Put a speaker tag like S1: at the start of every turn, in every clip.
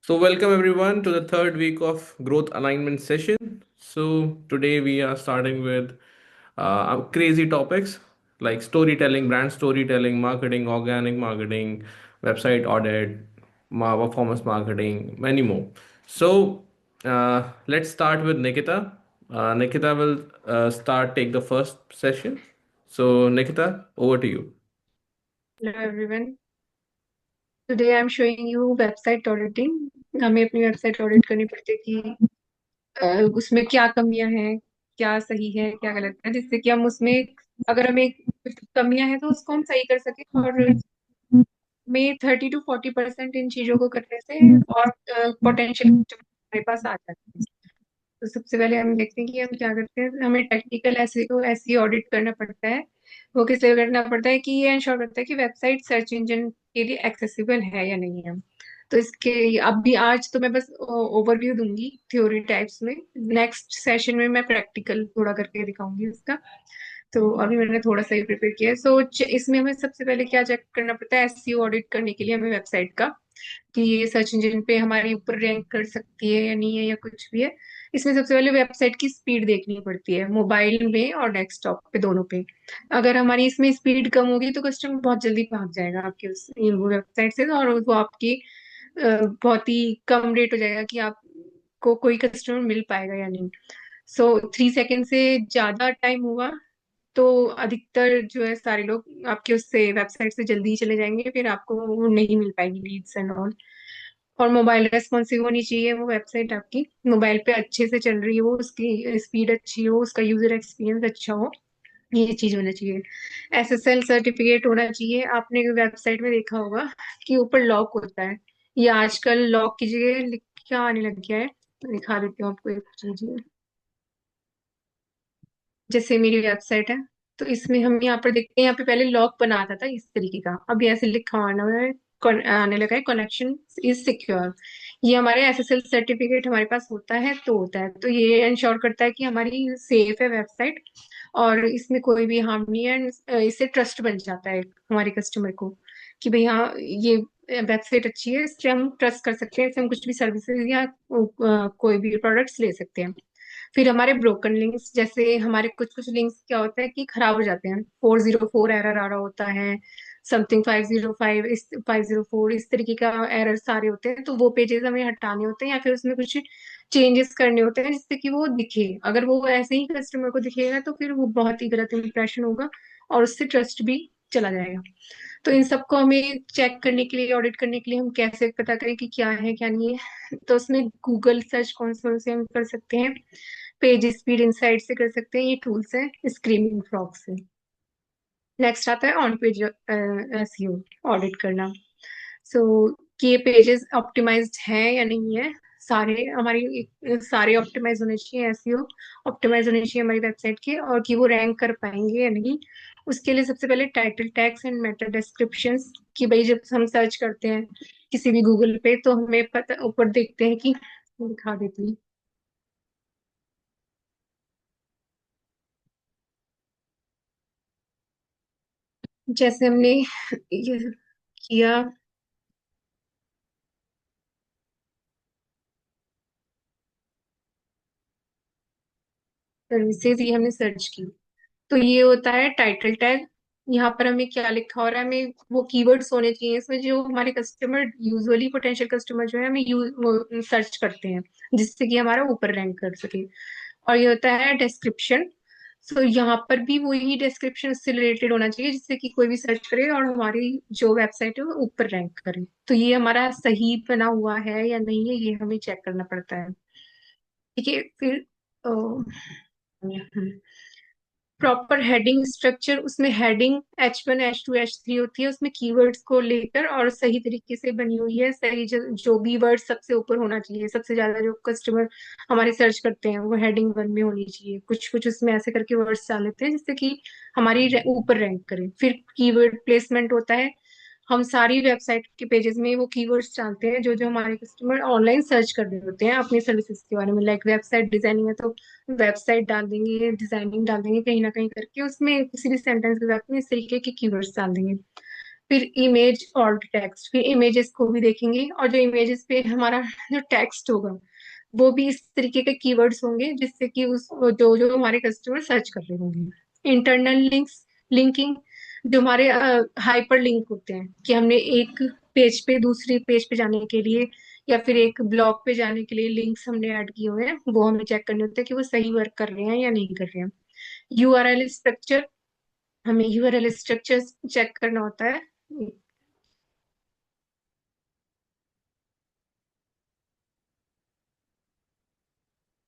S1: Welcome everyone to the third week of growth alignment session. Today we are starting with crazy topics like storytelling, brand storytelling, marketing, organic marketing, website audit, performance marketing, many more. Let's start with Nikita. Nikita will take the first session. So, Nikita, over to you.
S2: Hello everyone. Today I'm showing you website auditing. हमें अपनी website audit करनी पड़ती है कि उसमें क्या कमियां हैं, क्या सही है, क्या गलत है, जिससे कि हम उसमें अगर हमें कुछ कमियां हैं तो उसको हम सही कर सकें। और में 30 to 40% इन चीजों को करने से और पोटेंशियल हमारे पास आ जाते हैं। तो सबसे पहले हम देखते हैं कि हम क्या करते हैं। हमें टेक्निकल ऐसी ऑडिट करना पड़ता है। वो किस लिए करना पड़ता है कि ये इंश्योर करता है कि वेबसाइट सर्च इंजन के लिए एक्सेसिबल है या नहीं है। तो इसके अभी आज तो मैं बस ओवरव्यू दूंगी थ्योरी टाइप्स में। नेक्स्ट सेशन में मैं प्रैक्टिकल थोड़ा करके दिखाऊंगी उसका। तो अभी मैंने थोड़ा सा ही प्रिपेयर किया है। इसमें हमें सबसे पहले क्या चेक करना पड़ता है एसईओ ऑडिट करने के लिए हमें वेबसाइट का, कि ये सर्च इंजन पे हमारी ऊपर रैंक कर सकती है या नहीं है या कुछ भी है। इसमें सबसे पहले वेबसाइट की स्पीड देखनी पड़ती है, मोबाइल में और डेस्कटॉप पे दोनों पे। अगर हमारी इसमें स्पीड कम होगी तो कस्टमर बहुत जल्दी भाग जाएगा आपके उस वेबसाइट से, और वो आपकी बहुत ही कम रेट हो जाएगा कि आपको कोई कस्टमर मिल पाएगा या नहीं। 3 सेकंड से ज्यादा टाइम हुआ तो अधिकतर जो है सारे लोग आपके उससे वेबसाइट से जल्दी ही चले जाएंगे, फिर आपको वो नहीं मिल पाएगी लीड्स एंड ऑल। और मोबाइल रेस्पॉन्सिव होनी चाहिए वो वेबसाइट आपकी, मोबाइल पे अच्छे से चल रही हो, उसकी स्पीड अच्छी हो, उसका यूजर एक्सपीरियंस अच्छा हो, ये चीज होना चाहिए। एसएसएल सर्टिफिकेट होना चाहिए। आपने वेबसाइट में देखा होगा कि ऊपर लॉक होता है, ये आजकल लॉक की जगह क्या आने लग गया है। दिखा देती हूँ आपको एक चीज। जैसे मेरी वेबसाइट है तो इसमें हम यहाँ पर देखते हैं, यहाँ पे पहले लॉक बना आता था इस तरीके का, अब ये ऐसे लिखा आना है, आने लगा है कनेक्शन इज सिक्योर। ये हमारे एसएसएल सर्टिफिकेट हमारे पास होता है तो होता है, तो ये इंश्योर करता है कि हमारी सेफ है वेबसाइट और इसमें कोई भी हार्म नहीं है। and, इससे ट्रस्ट बन जाता है हमारे कस्टमर को कि भाई हाँ, ये वेबसाइट अच्छी है, इससे हम ट्रस्ट कर सकते हैं, इससे हम कुछ भी सर्विसेज या कोई भी प्रोडक्ट्स ले सकते हैं। फिर हमारे ब्रोकन लिंक्स, जैसे हमारे कुछ कुछ लिंक्स क्या होता है कि खराब हो जाते हैं, 404 एरर आ रहा होता है, समथिंग 505, इस 504 इस तरीके का एरर सारे होते हैं, तो वो पेजेस हमें हटाने होते हैं या फिर उसमें कुछ चेंजेस करने होते हैं जिससे कि वो दिखे। अगर वो ऐसे ही कस्टमर को दिखेगा तो फिर वो बहुत ही गलत इंप्रेशन होगा और उससे ट्रस्ट भी चला जाएगा। तो इन सबको हमें चेक करने के लिए, ऑडिट करने के लिए हम कैसे पता करें कि क्या है क्या नहीं है, तो उसमें गूगल सर्च कौन से हम कर सकते हैं, पेज स्पीड इनसाइट से कर सकते हैं, ये टूल्स हैं स्क्रीमिंग फ्रॉग से। नेक्स्ट आता है ऑन पेज एसईओ ऑडिट करना। सो कि ये पेजेस ऑप्टिमाइज्ड है या नहीं है। सारे हमारी सारे ऑप्टिमाइज होने चाहिए, एसईओ ऑप्टिमाइज होने चाहिए हमारी वेबसाइट के, और कि वो रैंक कर पाएंगे या नहीं। उसके लिए सबसे पहले title tags and Meta descriptions, कि भाई जब हम सर्च करते हैं किसी भी गूगल पे तो हमें पता ऊपर देखते हैं कि, दिखा देती हूँ। जैसे हमने ये किया, सर्विसेज ये हमने सर्च की, तो ये होता है टाइटल टैग। यहाँ पर हमें क्या लिखा हो रहा है, हमें वो कीवर्ड्स होने चाहिए इसमें जो हमारे कस्टमर यूजुअली पोटेंशियल कस्टमर जो है हमें यूज वो सर्च करते हैं, जिससे कि हमारा ऊपर रैंक कर सके। और ये होता है डिस्क्रिप्शन। यहाँ पर भी वही डिस्क्रिप्शन उससे रिलेटेड होना चाहिए जिससे कि कोई भी सर्च करे और हमारी जो वेबसाइट है वो ऊपर रैंक करे। तो ये हमारा सही बना हुआ है या नहीं है, ये हमें चेक करना पड़ता है। ठीक है। फिर प्रॉपर हेडिंग स्ट्रक्चर, उसमें हेडिंग H1 H2 H3 होती है, उसमें कीवर्ड्स को लेकर और सही तरीके से बनी हुई है। सही जो भी वर्ड सबसे ऊपर होना चाहिए, सबसे ज्यादा जो कस्टमर हमारे सर्च करते हैं वो हेडिंग 1 में होनी चाहिए। कुछ कुछ उसमें ऐसे करके वर्ड्स डाल लेते हैं जिससे कि हमारी ऊपर रैंक करे। फिर कीवर्ड प्लेसमेंट होता है, हम सारी वेबसाइट के पेजेस में वो कीवर्ड्स डालते हैं जो जो हमारे कस्टमर ऑनलाइन सर्च कर रहे होते हैं अपनी सर्विसेज के बारे में। लाइक वेबसाइट डिजाइनिंग है तो वेबसाइट डाल देंगे, डिजाइनिंग डाल देंगे, कहीं ना कहीं करके उसमें किसी भी सेंटेंस के साथ में इस तरीके के कीवर्ड्स डाल देंगे। फिर इमेज और टेक्स्ट, फिर इमेजेस को भी देखेंगे, और जो इमेजेस पे हमारा जो टेक्स्ट होगा वो भी इस तरीके के कीवर्ड्स होंगे जिससे कि उस जो जो हमारे कस्टमर सर्च कर रहे होंगे। इंटरनल लिंक्स, लिंकिंग, जो हमारे हाइपर लिंक होते हैं कि हमने एक पेज पे दूसरी पेज पे जाने के लिए या फिर एक ब्लॉग पे जाने के लिए लिंक्स हमने ऐड किए हुए हैं, वो हमें चेक करने होते हैं कि वो सही वर्क कर रहे हैं या नहीं कर रहे हैं। यूआरएल स्ट्रक्चर, हमें यूआरएल स्ट्रक्चर चेक करना होता है।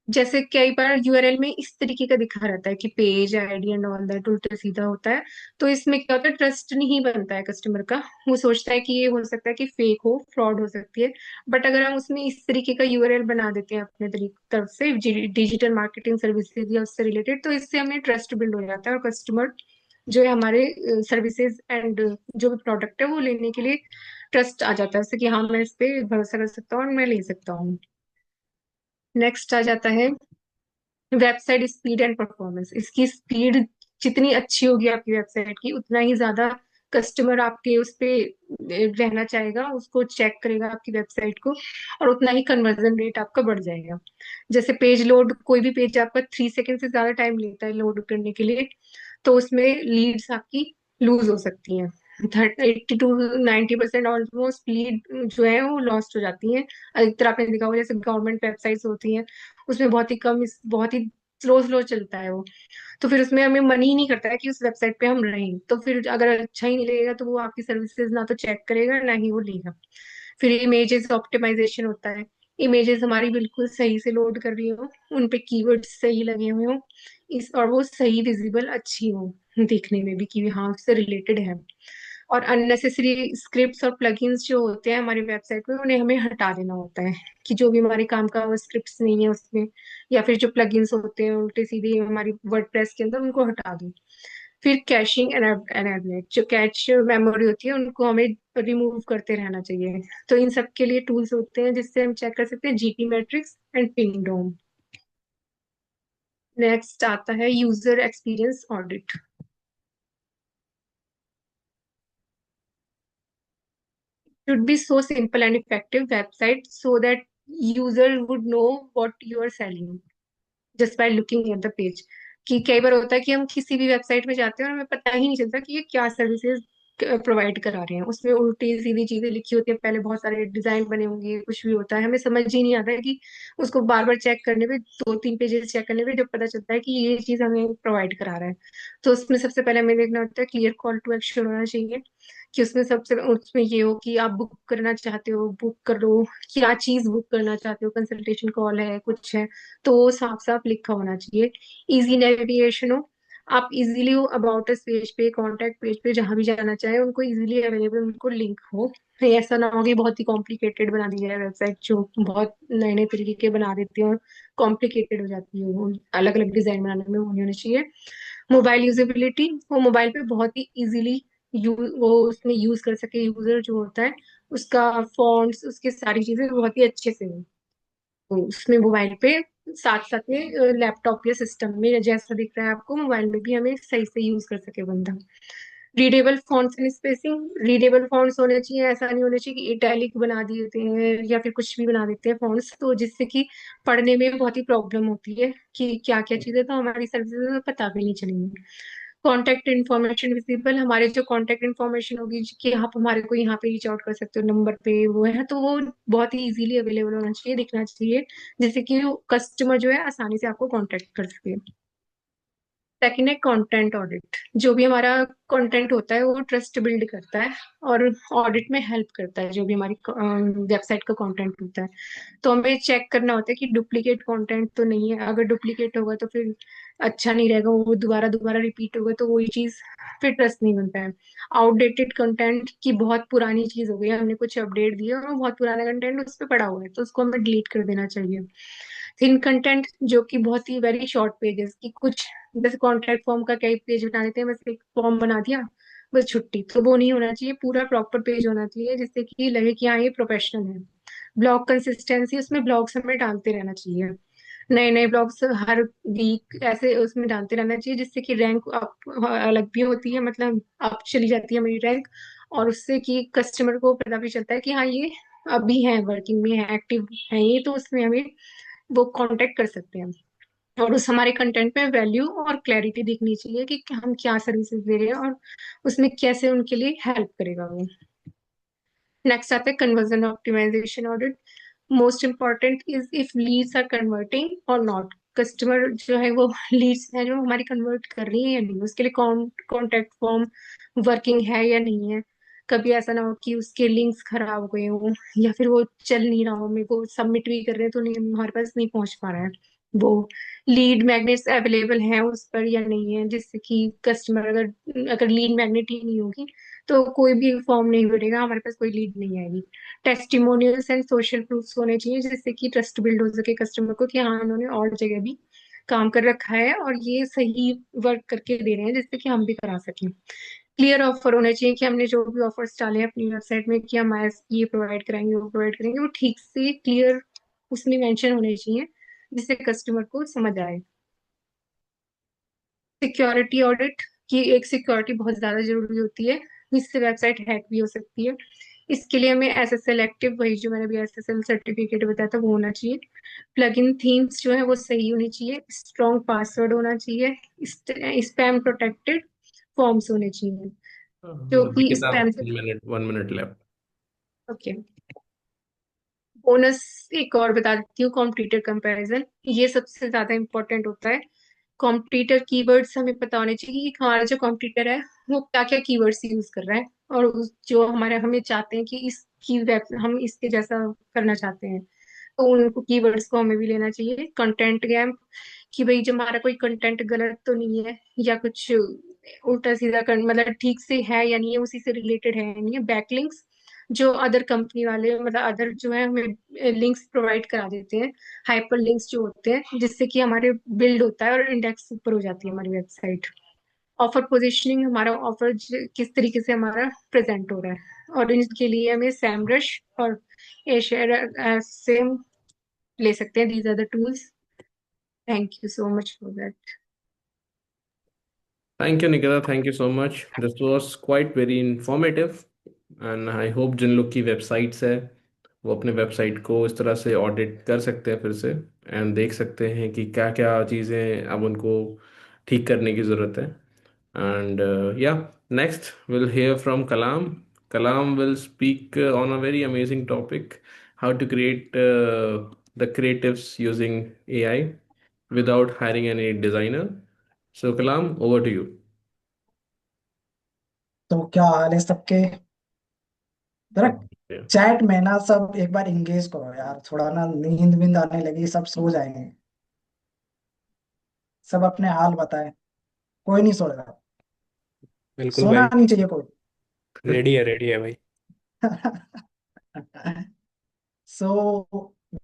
S2: जैसे कई बार यूआरएल में इस तरीके का दिखा रहता है कि page ID and all that उल्टा सीधा होता है, तो इसमें क्या होता है, ट्रस्ट नहीं बनता है कस्टमर का। वो सोचता है कि ये हो सकता है कि फेक हो, फ्रॉड हो सकती है। बट अगर हम उसमें इस तरीके का यूआरएल बना देते हैं अपने तरफ से, डिजिटल मार्केटिंग सर्विसेज या उससे रिलेटेड, तो इससे हमें ट्रस्ट बिल्ड हो जाता है और कस्टमर जो है हमारे सर्विसेज एंड जो भी प्रोडक्ट है वो लेने के लिए ट्रस्ट आ जाता है उससे कि हाँ मैं इस पे भरोसा कर सकता हूँ और मैं ले सकता हूँ। नेक्स्ट आ जाता है वेबसाइट स्पीड एंड परफॉर्मेंस। इसकी स्पीड जितनी अच्छी होगी आपकी वेबसाइट की, उतना ही ज्यादा कस्टमर आपके उस पे रहना चाहेगा, उसको चेक करेगा आपकी वेबसाइट को, और उतना ही कन्वर्जन रेट आपका बढ़ जाएगा। जैसे पेज लोड, कोई भी पेज आपका 3 सेकंड से ज्यादा टाइम लेता है लोड करने के लिए, तो उसमें लीड्स आपकी लूज हो सकती हैं। 80 to 90% ऑलमोस्ट लीड जो है वो लॉस्ट हो जाती हैं। अधिकतर आपने देखा होगा, जैसे गवर्नमेंट वेबसाइट्स होती हैं उसमें बहुत ही कम, बहुत ही स्लो स्लो चलता है वो, तो फिर उसमें हमें मन ही नहीं करता है कि उस वेबसाइट पे हम रहें। तो फिर अगर अच्छा ही नहीं लगेगा तो वो आपकी सर्विसेज ना तो चेक करेगा ना ही वो लेगा। फिर इमेजेस ऑप्टिमाइजेशन होता है। इमेजेस हमारी बिल्कुल सही से लोड कर रही हो, उन पे कीवर्ड्स सही लगे हुए हो, इस और वो सही विजिबल अच्छी हो देखने में भी कि हाँ उससे रिलेटेड है। और अननेसेसरी स्क्रिप्ट्स और प्लगइन्स जो होते हैं हमारी वेबसाइट में, उन्हें हमें हटा देना होता है कि जो भी हमारे काम का स्क्रिप्ट्स नहीं है उसमें, या फिर जो प्लगइन्स होते हैं उल्टे सीधे हमारी वर्डप्रेस के अंदर, उनको हटा दो। फिर कैशिंग एनेबलेट, जो कैच मेमोरी होती है उनको हमें रिमूव करते रहना चाहिए। तो इन सब के लिए टूल्स होते हैं जिससे हम चेक कर सकते हैं जीटी मैट्रिक्स एंड पिंगडोम। नेक्स्ट आता है user experience audit. Should be so simple and effective website so that user would know what you are selling just by looking at the page. कि कई बार होता है कि हम किसी भी वेबसाइट में जाते हैं और हमें पता ही नहीं चलता कि ये क्या सर्विसेज प्रोवाइड करा रहे हैं। उसमें उल्टी सीधी चीजें लिखी होती है, पहले बहुत सारे डिजाइन बने होंगे, कुछ भी होता है, हमें समझ ही नहीं आता है कि उसको बार बार चेक करने पे, 2-3 पेजेस चेक करने पे जब पता चलता है कि ये चीज हमें प्रोवाइड करा रहा है। तो उसमें सबसे पहले हमें देखना होता है क्लियर कॉल टू एक्शन होना चाहिए, कि उसमें सबसे उसमें ये हो कि आप बुक करना चाहते हो, बुक कर लो, क्या चीज बुक करना चाहते हो, कंसल्टेशन कॉल है, कुछ है, तो वो साफ साफ लिखा होना चाहिए। इजी नेविगेशन हो, आप इजीली अबाउट अस पेज पे, कॉन्टेक्ट पेज पे, जहां भी जाना चाहे उनको इजीली अवेलेबल, उनको लिंक हो। ये ऐसा ना हो कि बहुत ही कॉम्प्लिकेटेड बना दी जाए वेबसाइट, जो बहुत नए नए तरीके के बना देते हैं और कॉम्प्लिकेटेड हो जाती है वो, अलग अलग डिजाइन बनाने में वो नहीं होनी चाहिए। मोबाइल यूजेबिलिटी, वो मोबाइल पे बहुत ही इजीली वो उसमें यूज कर सके यूजर जो होता है, उसका फॉन्ट्स, उसकी सारी चीजें बहुत ही अच्छे से हो। तो उसमें मोबाइल पे साथ साथ में लैपटॉप या सिस्टम में जैसा दिख रहा है आपको, मोबाइल में भी हमें सही से यूज कर सके बंदा। Readable fonts and spacing, readable fonts होने चाहिए, ऐसा नहीं होना चाहिए कि इटैलिक बना देते हैं या फिर कुछ भी बना देते हैं फॉन्ट्स, तो जिससे कि पढ़ने में बहुत ही प्रॉब्लम होती है कि क्या क्या चीजें तो हमारी सर्विसेज में पता भी नहीं चलेंगी। कॉन्टेक्ट इन्फॉर्मेशन विजिबल, हमारे जो कॉन्टेक्ट इन्फॉर्मेशन होगी कि आप हमारे को यहाँ पे रीच आउट कर सकते हो नंबर पे, वो है तो वो बहुत ही इजीली अवेलेबल होना चाहिए, दिखना चाहिए, जिससे कि कस्टमर जो है आसानी से आपको कांटेक्ट कर सके। सेकंड है कंटेंट ऑडिट। जो भी हमारा कंटेंट होता है वो ट्रस्ट बिल्ड करता है और ऑडिट में हेल्प करता है, जो भी हमारी वेबसाइट का कंटेंट होता है। तो हमें चेक करना होता है कि डुप्लीकेट कंटेंट तो नहीं है, अगर डुप्लीकेट होगा तो फिर अच्छा नहीं रहेगा, वो दोबारा दोबारा रिपीट होगा तो वही चीज, फिर ट्रस्ट नहीं बनता है। आउटडेटेड कंटेंट की बहुत पुरानी चीज हो गई है, हमने कुछ अपडेट दिया और वो बहुत पुराना कंटेंट उस पर पड़ा हुआ है तो उसको हमें डिलीट कर देना चाहिए। थिन कंटेंट, जो कि बहुत ही वेरी शॉर्ट पेजेस की कुछ, जैसे कॉन्ट्रैक्ट फॉर्म का कई पेज बना देते हैं, बस एक फॉर्म बना दिया बस छुट्टी, तो वो नहीं होना चाहिए, पूरा प्रॉपर पेज होना चाहिए जिससे कि लगे कि हाँ ये प्रोफेशनल है। ब्लॉग कंसिस्टेंसी, उसमें ब्लॉग्स हमें डालते रहना चाहिए, नए नए ब्लॉग्स हर वीक ऐसे उसमें डालते रहना चाहिए, जिससे कि रैंक अप अलग भी होती है, मतलब अप चली जाती है हमारी रैंक, और उससे कि कस्टमर को पता भी चलता है कि हाँ ये अभी है, वर्किंग में है, एक्टिव है ये, तो उसमें हमें वो कांटेक्ट कर सकते हैं। और उस हमारे कंटेंट में वैल्यू और क्लैरिटी दिखनी चाहिए कि हम क्या सर्विसेज दे रहे हैं और उसमें कैसे उनके लिए हेल्प करेगा वो। नेक्स्ट आता है conversion optimisation audit. Most important is if leads are converting or not. Customer जो है वो लीड्स है जो हमारी कन्वर्ट कर रही है या नहीं, उसके लिए कॉन्टेक्ट फॉर्म वर्किंग है या नहीं है। कभी ऐसा ना हो कि उसके लिंक्स खराब हो गए हो या फिर वो चल नहीं रहा हो, मेरे को सबमिट भी कर रहे हैं तो नहीं, हमारे पास नहीं पहुंच पा रहा है वो। लीड मैग्नेट्स अवेलेबल हैं उस पर या नहीं है, जिससे कि कस्टमर अगर अगर लीड मैग्नेट ही नहीं होगी तो कोई भी फॉर्म नहीं भरेगा, हमारे पास कोई लीड नहीं आएगी। टेस्टिमोनियल्स एंड सोशल प्रूफ्स होने चाहिए जिससे कि ट्रस्ट बिल्ड हो सके कस्टमर को कि हाँ इन्होंने और जगह भी काम कर रखा है और ये सही वर्क करके दे रहे हैं, जिससे कि हम भी करा सकें। क्लियर ऑफर होना चाहिए कि हमने जो भी ऑफर्स डाले हैं अपनी वेबसाइट में कि हम ये प्रोवाइड कराएंगे वो प्रोवाइड करेंगे, वो ठीक से क्लियर उसमें मेंशन होने चाहिए जिससे कस्टमर को समझ आए। सिक्योरिटी ऑडिट की एक सिक्योरिटी बहुत ज्यादा जरूरी होती है, इससे वेबसाइट हैक भी हो सकती है। इसके लिए हमें एसएसएल एक्टिव, वही जो मैंने अभी एसएसएल सर्टिफिकेट बताया था वो होना चाहिए। प्लगइन थीम्स जो है वो सही होनी चाहिए, स्ट्रॉन्ग पासवर्ड होना चाहिए, स्पैम प्रोटेक्टेड फॉर्म्स होने चाहिए जो कि
S1: निकिता,
S2: स्पैम से।
S1: 1 minute, 1 minute left.
S2: Okay. Bonus एक और बता देती हूँ, कॉम्पिटिटर कंपैरिजन, ये सबसे ज्यादा इंपॉर्टेंट होता है। कॉम्पिटिटर कीवर्ड्स हमें पता होने चाहिए कि हमारा जो कॉम्पिटिटर है वो क्या क्या कीवर्ड्स यूज कर रहा है, और जो हमारे हमें चाहते हैं कि इसकी वेब हम इसके जैसा करना चाहते हैं, तो उन कीवर्ड्स को हमें भी लेना चाहिए। कंटेंट गैप, कि भाई जब हमारा कोई कंटेंट गलत तो नहीं है या कुछ उल्टा सीधा मतलब ठीक से है या नहीं है, उसी से रिलेटेड है या नहीं है। बैकलिंक्स, जो अदर कंपनी वाले मतलब अदर जो है हमें लिंक्स प्रोवाइड करा देते हैं, हाइपर लिंक्स जो होते हैं, जिससे कि हमारे बिल्ड होता है और इंडेक्स ऊपर हो जाती है हमारी वेबसाइट। ऑफर पोजीशनिंग, हमारा ऑफर किस तरीके से हमारा प्रेजेंट हो रहा है, और इनके लिए हमें सैमरश और एशेयर सेम ले सकते हैं। These are the tools. Thank you so much for that.
S1: Thank you Nikita, thank you so much, this was quite very informative. And I hope जिन लोग की वेबसाइट्स है वो अपने वेबसाइट को इस तरह से ऑडिट कर सकते हैं फिर से, एंड देख सकते हैं कि क्या क्या चीज़ें अब उनको ठीक करने की ज़रूरत है। एंड या, next will hear from Kalam. Kalam will speak on a very amazing topic, how to create the creatives using AI without hiring any designer. So Kalam, over to you.
S3: तो क्या हाल है सबके? जरा
S1: Yeah.
S3: चैट में ना सब एक बार engage करो यार, थोड़ा ना नींद वींद आने लगी, सब सो जाएंगे। सब अपने हाल बताए, कोई नहीं सोएगा।
S4: बिल्कुल
S3: सोना
S4: भाई।
S3: नहीं चाहिए कोई।
S4: रेडी है भाई।
S3: So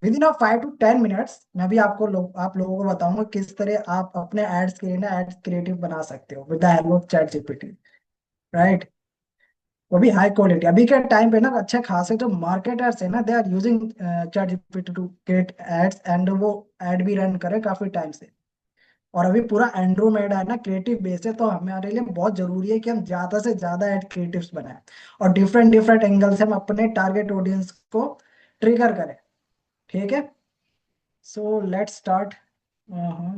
S3: with in 5 to 10 minutes मैं भी आप लोगों को बताऊंगा किस तरह आप अपने एड्स के लिए ना एड्स क्रिएटिव बना सकते हो with the help of chat GPT, right? वो भी हाई क्वालिटी। अभी के टाइम पे ना अच्छे खासे जो मार्केटर्स है ना, they are using ChatGPT to create ads, and वो एड भी रन करे काफी टाइम से। और अभी पूरा एंड्रोमेड है ना क्रिएटिव बेस है, तो हमारे लिए बहुत जरूरी है कि हम ज्यादा से ज्यादा एड क्रिएटिव्स बनाएं और डिफरेंट डिफरेंट एंगल से हम अपने टारगेट ऑडियंस को ट्रिगर करें। ठीक है, सो लेट्स स्टार्ट। हाँ,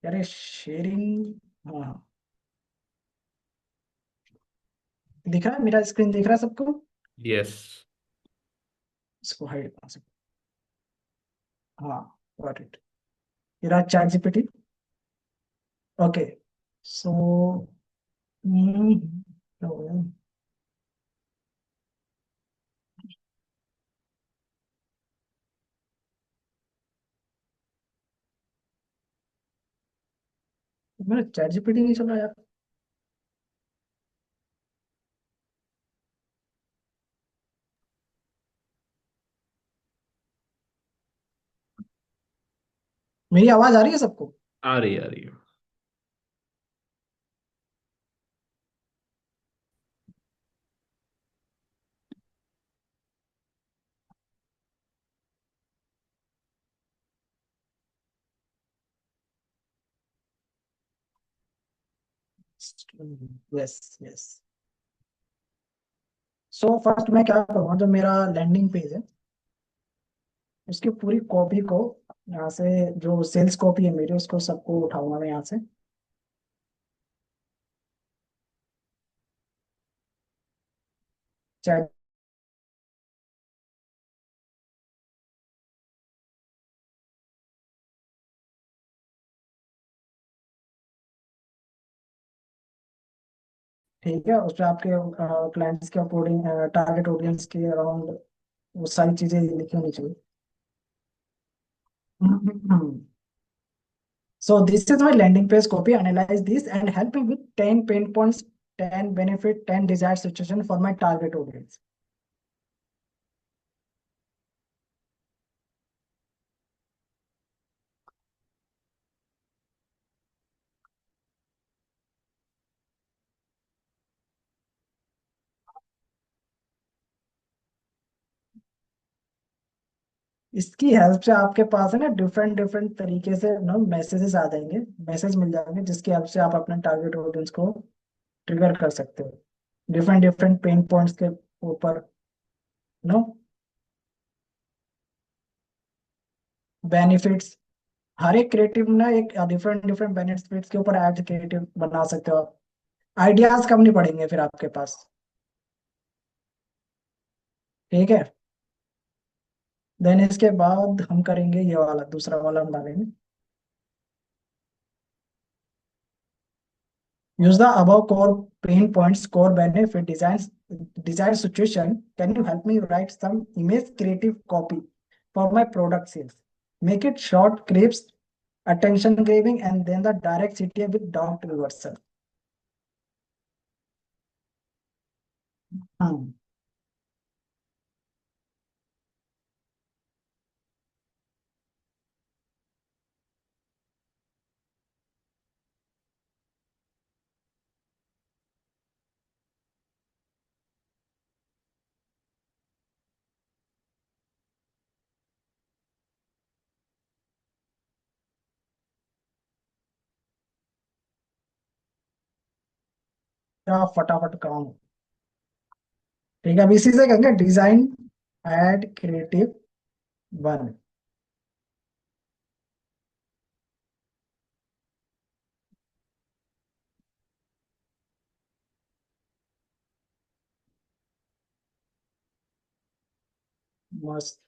S3: यार शेयरिंग, हाँ हाँ, दिख रहा है मेरा स्क्रीन, दिख रहा है सबको?
S1: Yes.
S3: इसको हाइड कर सकते, हाँ, गॉट इट। ये रहा चैट जीपीटी। ओके, सो मेरा चैट जीपीटी नहीं चल रहा यार। मेरी आवाज आ रही है सबको?
S1: आ रही है।
S3: Yes yes. सो फर्स्ट मैं क्या करूँगा, जो मेरा लैंडिंग पेज है उसकी पूरी कॉपी को यहाँ से, जो सेल्स कॉपी है मेरी, उसको सबको उठाऊंगा मैं यहाँ से। चाहे ठीक है, उस पर आपके क्लाइंट्स के अकॉर्डिंग, टारगेट ऑडियंस के अराउंड वो सारी चीजें लिखी होनी चाहिए। So this is my landing page copy. Analyze this and help me with 10 pain points, 10 benefit, 10 desired situation for my target audience. इसकी हेल्प से आपके पास है ना डिफरेंट डिफरेंट तरीके से ना मैसेजेस आ जाएंगे, मैसेज मिल जाएंगे, जिसकी हेल्प से आप अपने टारगेट ऑडियंस को ट्रिगर कर सकते हो डिफरेंट डिफरेंट पेन पॉइंट्स के ऊपर। नो बेनिफिट्स, हर एक क्रिएटिव ना एक डिफरेंट डिफरेंट बेनिफिट्स के ऊपर एड क्रिएटिव बना सकते हो आप। आइडियाज कम नहीं पड़ेंगे फिर आपके पास। ठीक है, देन इसके बाद हम करेंगे ये वाला, दूसरा वाला हम डालेंगे। Use the above core pain points, core benefit, design situation, can you help me write some image creative copy for my product sales, make it short, crisp, attention grabbing, and then the direct cta with doubt reversal. हाँ, क्या फटाफट काम। ठीक है, अब इसी से कहेंगे डिजाइन एड क्रिएटिव वन। मस्त,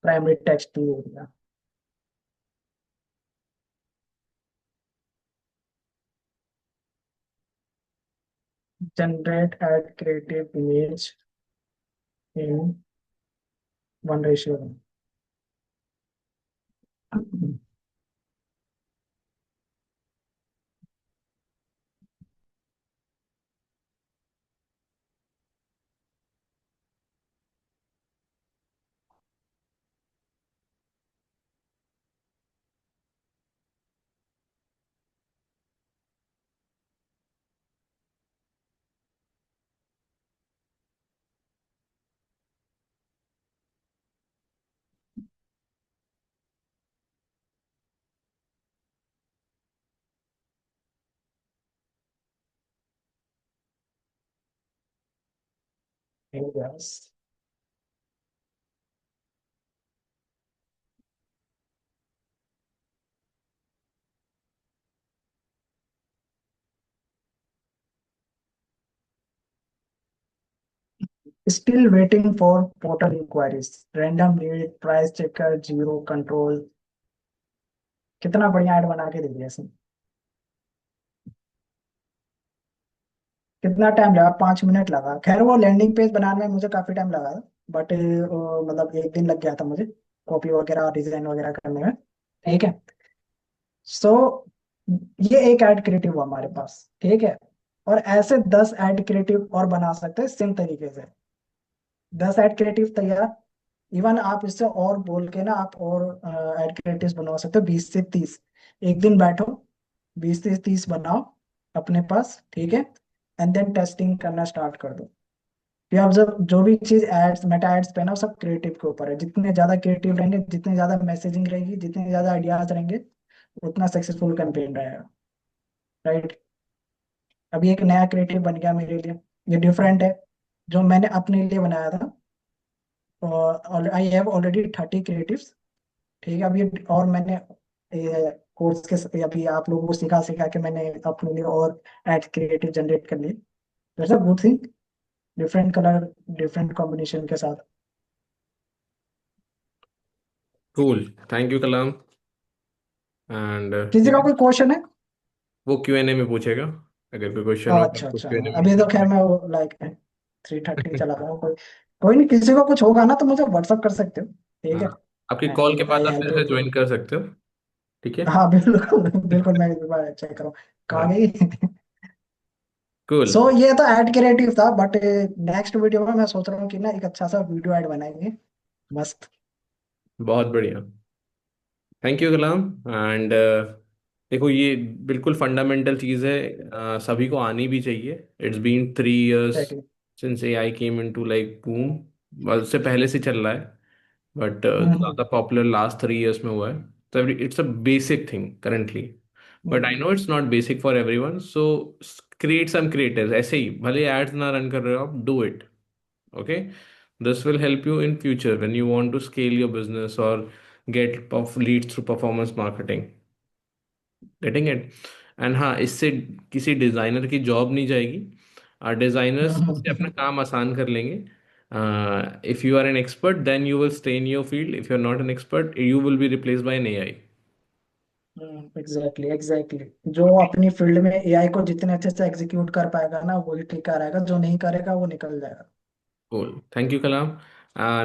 S3: प्राइमरी टेक्स्ट हो गया। Generate ad creative image in 1:1। Yes, still waiting for portal enquiries, random lead, price checker, zero control. कितना बढ़िया ऐड बना के दे दिया इसने। कितना टाइम लगा? 5 मिनट लगा। खैर वो लैंडिंग पेज बनाने में मुझे काफी टाइम लगा, बट मतलब एक दिन लग गया था मुझे कॉपी वगैरह डिजाइन वगैरह करने में। ठीक है, सो ये एक ऐड क्रिएटिव हुआ हमारे पास। ठीक है, और ऐसे 10 ऐड क्रिएटिव और बना सकते हैं सेम तरीके से। 10 ऐड क्रिएटिव तैयार। इवन आप इससे और बोल के ना आप और ऐड क्रिएटिव बनवा सकते हो, 20 से 30। एक दिन बैठो, 20 से 30 बनाओ अपने पास। ठीक है, एंड देन टेस्टिंग करना स्टार्ट कर दो। फिर आप जब जो भी चीज एड्स, मेटा एड्स पे ना, वो सब क्रिएटिव के ऊपर है। जितने ज्यादा क्रिएटिव रहेंगे, जितने ज्यादा मैसेजिंग रहेगी, जितने ज्यादा आइडियाज रहेंगे, उतना सक्सेसफुल कैंपेन रहेगा। राइट, अभी एक नया क्रिएटिव बन गया मेरे लिए। ये डिफरेंट है, जो मैंने अपने लिए बनाया था। और आई हैव ऑलरेडी 30 क्रिएटिव्स। ठीक है, अभी और मैंने कोर्स के अभी आप लोगों को सिखा सिखा के मैंने अपने लिए और एड क्रिएटिव जनरेट कर लिए। That's a good thing. Different colour, different combination के साथ।
S1: Cool, thank you Kalam. And
S3: किसी का कोई क्वेश्चन है?
S1: वो क्यूएनए में पूछेगा, अगर कोई क्वेश्चन हो तो
S3: अच्छा
S1: आपको
S3: अच्छा,
S1: क्यूएनए में
S3: अभी तो खैर
S1: पूछेगा।
S3: मैं वो लाइक 3:30 चला रहा हूँ। कोई कोई नहीं, किसी को कुछ होगा ना तो मुझे व्हाट्सअप कर सकते हो। ठीक
S1: हाँ,
S3: है।
S1: आपकी कॉल के
S3: एंड
S1: बाद
S3: आई
S1: आप
S3: हेल्प
S1: फिर
S3: यू।
S1: से ज्वाइन कर सकते हो। ठीक है।
S3: हाँ बिल्कुल बिल्कुल, मैं एक बार चेक करूँ कहाँ
S1: हाँ,
S3: गई।
S1: कूल।
S3: सो ये तो ऐड क्रिएटिव था, बट नेक्स्ट वीडियो में मैं सोच रहा हूँ कि ना एक अच्छा सा वीडियो ऐड बनाएंगे। मस्त।
S1: बहुत बढ़िया, थैंक यू कलाम। एंड देखो, ये बिल्कुल फंडामेंटल चीज़ है, सभी को आनी भी चाहिए। It's been 3 years
S3: exactly.
S1: Since AI came into like boom, उससे पहले से चल रहा है, बट
S3: हम्म
S1: ज़्यादा पॉपुलर लास्ट 3 इयर्स में हुआ है। तो it's a basic thing currently, but I
S3: hmm
S1: know it's not basic for everyone. So create some creators, ऐसे ही भले एड्स ना रन कर रहे हो आप, do it. Okay, this will help you in future when you want to scale your business or get leads through performance marketing. Getting it? And हाँ, इससे किसी डिजाइनर की जॉब नहीं जाएगी। डिजाइनर्स इससे अपना काम आसान कर लेंगे। If you are an expert then you will stay in your field, if you are not an expert you will be replaced by an AI.
S3: Exactly exactly. जो अपनी फील्ड में एआई को जितने अच्छे से एग्जीक्यूट कर पाएगा ना वही टिका रहेगा, जो नहीं करेगा वो निकल जाएगा।
S1: Cool, thank you kalam.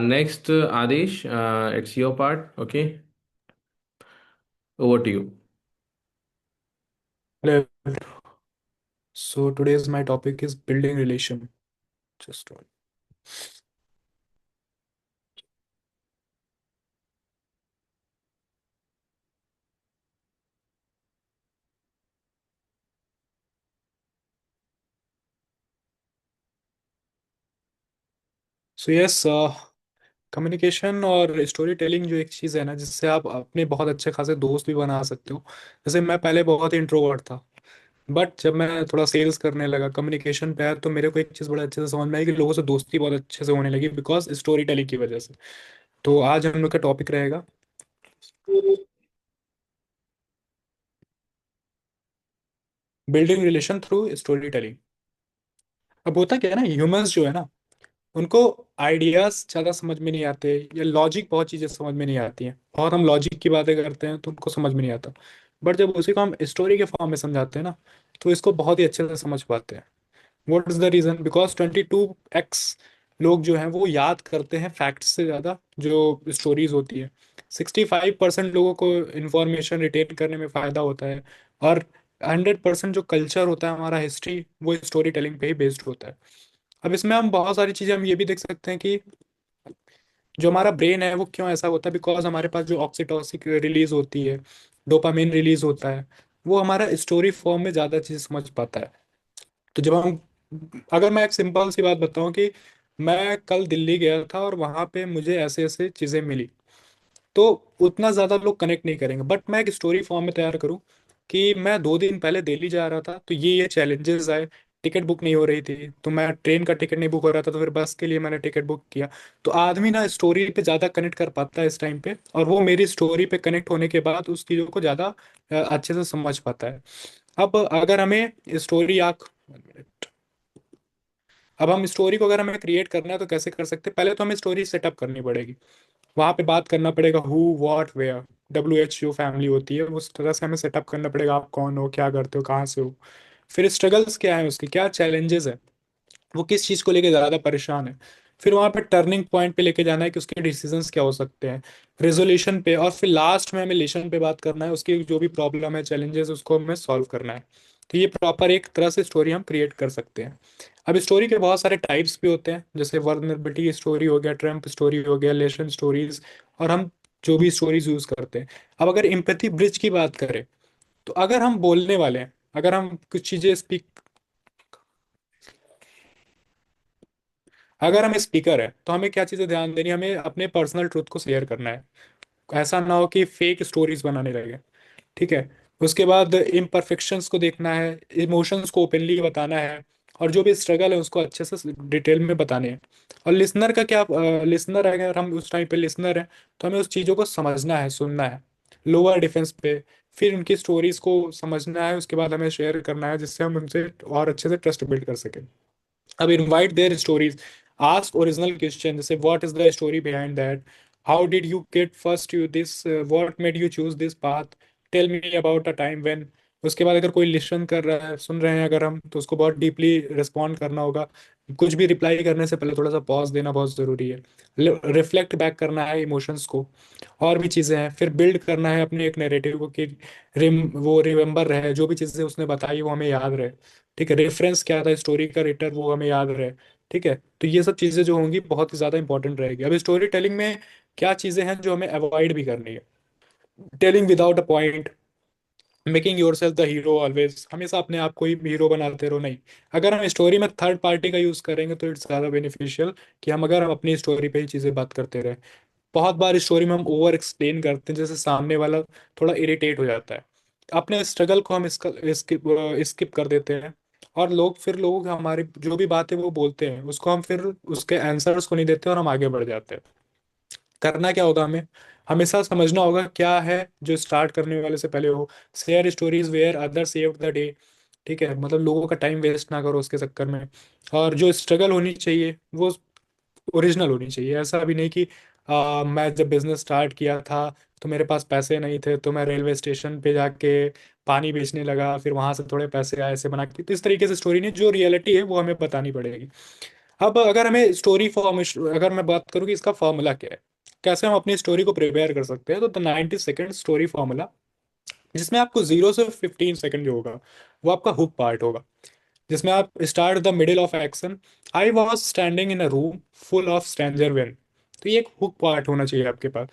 S1: Next, Adesh, it's your part. Okay, over to you.
S4: Hello. So today's my topic is building relation. Just one. So yes, communication और स्टोरी टेलिंग जो एक चीज़ है ना जिससे आप अपने बहुत अच्छे खासे दोस्त भी बना सकते हो। जैसे मैं पहले बहुत इंट्रोवर्ट था, बट जब मैं थोड़ा सेल्स करने लगा, कम्युनिकेशन पे आया, तो मेरे को एक चीज़ बड़ा अच्छे से समझ में आई कि लोगों से दोस्ती बहुत अच्छे से होने लगी बिकॉज स्टोरी टेलिंग की वजह से। तो आज हम लोग का टॉपिक रहेगा building relation through story telling. अब होता क्या है ना, ह्यूमंस जो है ना, उनको आइडियाज ज़्यादा समझ में नहीं आते, या लॉजिक बहुत चीज़ें समझ में नहीं आती हैं, और हम लॉजिक की बातें करते हैं तो उनको समझ में नहीं आता। बट जब उसी को हम स्टोरी के फॉर्म में समझाते हैं ना, तो इसको बहुत ही अच्छे से समझ पाते हैं। What is the reason? Because 22x लोग जो हैं वो याद करते हैं फैक्ट्स से ज़्यादा जो स्टोरीज होती है। 65% लोगों को इंफॉर्मेशन रिटेन करने में फ़ायदा होता है, और 100% जो कल्चर होता है हमारा, हिस्ट्री, वो स्टोरी टेलिंग पे ही बेस्ड होता है। अब इसमें हम बहुत सारी चीज़ें हम ये भी देख सकते हैं कि जो हमारा ब्रेन है वो क्यों ऐसा होता है, बिकॉज हमारे पास जो ऑक्सीटोसिन रिलीज होती है, डोपामिन रिलीज होता है, वो हमारा स्टोरी फॉर्म में ज़्यादा चीज़ समझ पाता है। तो जब हम, अगर मैं एक सिंपल सी बात बताऊं कि मैं कल दिल्ली गया था और वहां पे मुझे ऐसे ऐसे चीजें मिली, तो उतना ज्यादा लोग कनेक्ट नहीं करेंगे। बट मैं एक स्टोरी फॉर्म में तैयार करूं कि मैं 2 दिन पहले दिल्ली जा रहा था तो ये चैलेंजेस आए, टिकट बुक नहीं हो रही थी, तो मैं ट्रेन का टिकट नहीं बुक हो रहा था, तो फिर बस के लिए मैंने टिकट बुक किया। तो आदमी ना स्टोरी पे ज्यादा कनेक्ट कर पाता है इस टाइम पे, और वो मेरी स्टोरी पे कनेक्ट होने के बाद उस चीजों को ज्यादा अच्छे से समझ पाता है। अब अगर हमें स्टोरी आख अब हम स्टोरी को अगर हमें क्रिएट करना है तो कैसे कर सकते हैं? पहले तो हमें स्टोरी सेटअप करनी पड़ेगी, वहां पे बात करना पड़ेगा हु व्हाट वेयर, WH जो फैमिली होती है उस तरह से हमें सेटअप करना पड़ेगा। आप कौन हो, क्या करते हो, कहाँ से हो, फिर स्ट्रगल्स क्या है उसके, क्या चैलेंजेस है, वो किस चीज़ को लेके ज़्यादा परेशान है, फिर वहां पे टर्निंग पॉइंट पे लेके जाना है कि उसके डिसीजंस क्या हो सकते हैं, रेजोल्यूशन पे, और फिर लास्ट में हमें लेशन पे बात करना है, उसकी जो भी प्रॉब्लम है, चैलेंजेस, उसको हमें सॉल्व करना है। तो ये प्रॉपर एक तरह से स्टोरी हम क्रिएट कर सकते हैं। अब स्टोरी के बहुत सारे टाइप्स भी होते हैं, जैसे वर्नरेबिलिटी स्टोरी हो गया, ट्रम्प स्टोरी हो गया, लेशन स्टोरीज, और हम जो भी स्टोरीज यूज करते हैं। अब अगर एम्पैथी ब्रिज की बात करें, तो अगर हम बोलने वाले हैं, अगर हम कुछ चीजें स्पीक, अगर हम स्पीकर है तो हमें क्या चीजें ध्यान देनी है? हमें अपने पर्सनल ट्रुथ को शेयर करना है, ऐसा ना हो कि फेक स्टोरीज बनाने लगे। ठीक है। उसके बाद इम्परफेक्शंस को देखना है, इमोशंस को ओपनली बताना है, और जो भी स्ट्रगल है उसको अच्छे से डिटेल में बताने हैं। और लिसनर का क्या, लिसनर अगर हम उस टाइम पे लिसनर हैं तो हमें उस चीज़ों को समझना है, सुनना है लोअर डिफेंस पे, फिर उनकी स्टोरीज को समझना है, उसके बाद हमें शेयर करना है जिससे हम उनसे और अच्छे से ट्रस्ट बिल्ड कर सकें। अब invite their stories, ask original question जैसे what is the story behind that, how did you get first you this, what made you choose this path, tell me about a time when. उसके बाद अगर कोई listen कर रहा है, सुन रहे हैं अगर हम, तो उसको बहुत डीपली रिस्पॉन्ड करना होगा। कुछ भी रिप्लाई करने से पहले थोड़ा सा पॉज देना बहुत ज़रूरी है। रिफ्लेक्ट बैक करना है इमोशंस को, और भी चीज़ें हैं। फिर बिल्ड करना है अपने एक नैरेटिव को कि वो रिमेंबर रहे, जो भी चीज़ें उसने बताई वो हमें याद रहे। ठीक है, रेफरेंस क्या था स्टोरी का, रिटर वो हमें याद रहे। ठीक है, तो ये सब चीज़ें जो होंगी बहुत ही ज़्यादा इंपॉर्टेंट रहेगी। अब स्टोरी टेलिंग में क्या चीज़ें हैं जो हमें अवॉइड भी करनी है? Telling without a point, making your self the hero always, हमेशा अपने आप को ही हीरो बनाते रहो, नहीं। अगर हम स्टोरी में थर्ड पार्टी का यूज़ करेंगे तो इट्स ज़्यादा बेनिफिशियल कि हम अपनी स्टोरी पे ही चीज़ें बात करते रहे। बहुत बार स्टोरी में हम ओवर एक्सप्लेन करते हैं जैसे सामने वाला थोड़ा इरिटेट हो जाता है, अपने स्ट्रगल को हम स्किप स्किप कर देते हैं। और लोग हमारी जो भी बातें वो बोलते हैं उसको हम फिर उसके आंसर्स को नहीं देते और हम आगे बढ़ जाते हैं। करना क्या होगा, हमें हमेशा समझना होगा क्या है जो स्टार्ट करने वाले से पहले हो। Share stories where other save the day. ठीक है, मतलब लोगों का टाइम वेस्ट ना करो उसके चक्कर में। और जो स्ट्रगल होनी चाहिए वो ओरिजिनल होनी चाहिए। ऐसा भी नहीं कि मैं जब बिजनेस स्टार्ट किया था तो मेरे पास पैसे नहीं थे तो मैं रेलवे स्टेशन पे जाके पानी बेचने लगा, फिर वहां से थोड़े पैसे आए, ऐसे बना के। तो इस तरीके से स्टोरी नहीं, जो रियलिटी है वो हमें बतानी पड़ेगी। अब अगर हमें स्टोरी फॉर्म, अगर मैं बात करूँ कि इसका फॉर्मूला क्या है, कैसे हम अपनी स्टोरी को प्रिपेयर कर सकते हैं, तो द 90 सेकेंड स्टोरी फॉर्मूला, जिसमें आपको 0 से 15 सेकेंड जो होगा वो आपका हुक पार्ट होगा, जिसमें आप start the middle of action, I was standing in a room full of stranger when. तो ये एक हुक पार्ट होना चाहिए आपके पास।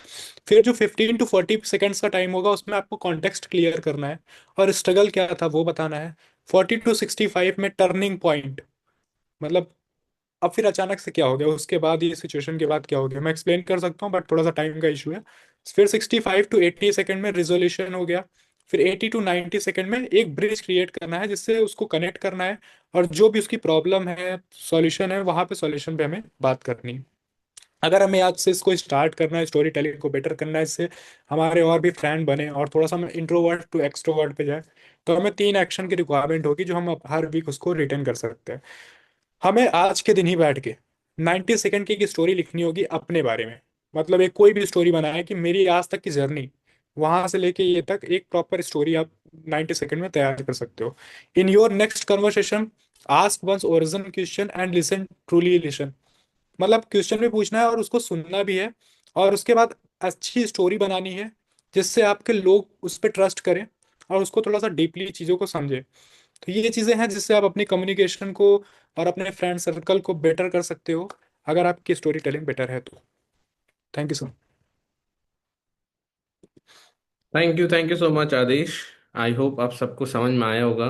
S4: फिर जो 15 to 40 सेकेंड्स का टाइम होगा उसमें आपको कॉन्टेक्स्ट क्लियर करना है और स्ट्रगल क्या था वो बताना है। 40 to 65 में टर्निंग पॉइंट, मतलब अब फिर अचानक से क्या हो गया, उसके बाद ये सिचुएशन के बाद क्या हो गया, मैं एक्सप्लेन कर सकता हूँ बट थोड़ा सा टाइम का इशू है। फिर 65 to 80 सेकेंड में रिजोल्यूशन हो गया। फिर 80 to 90 सेकेंड में एक ब्रिज क्रिएट करना है जिससे उसको कनेक्ट करना है, और जो भी उसकी प्रॉब्लम है, सॉल्यूशन है, वहां पे सॉल्यूशन पे हमें बात करनी है। अगर हमें आज से इसको स्टार्ट करना है, स्टोरी टेलिंग को बेटर करना है, इससे हमारे और भी फ्रेंड बने और थोड़ा सा हम इंट्रोवर्ट टू एक्सट्रोवर्ट पे जाए, तो हमें 3 एक्शन की रिक्वायरमेंट होगी जो हम हर वीक उसको रिटर्न कर सकते हैं। हमें आज के दिन ही बैठ के 90 सेकेंड की एक स्टोरी लिखनी होगी अपने बारे में। मतलब एक कोई भी स्टोरी बनाए कि मेरी आज तक की जर्नी, वहां से लेके ये तक एक प्रॉपर स्टोरी आप 90 सेकेंड में तैयार कर सकते हो। In your next conversation, ask once origin question and listen, truly listen. मतलब क्वेश्चन भी पूछना है और उसको सुनना भी है, और उसके बाद अच्छी स्टोरी बनानी है जिससे आपके लोग उस पर ट्रस्ट करें और उसको थोड़ा सा डीपली चीज़ों को समझें। तो ये चीज़ें हैं जिससे आप अपनी कम्युनिकेशन को और अपने फ्रेंड सर्कल को बेटर कर सकते हो, अगर आपकी स्टोरी टेलिंग बेटर है तो। Thank you sir.
S1: Thank you so much Aadesh. I hope आप सबको समझ में आया होगा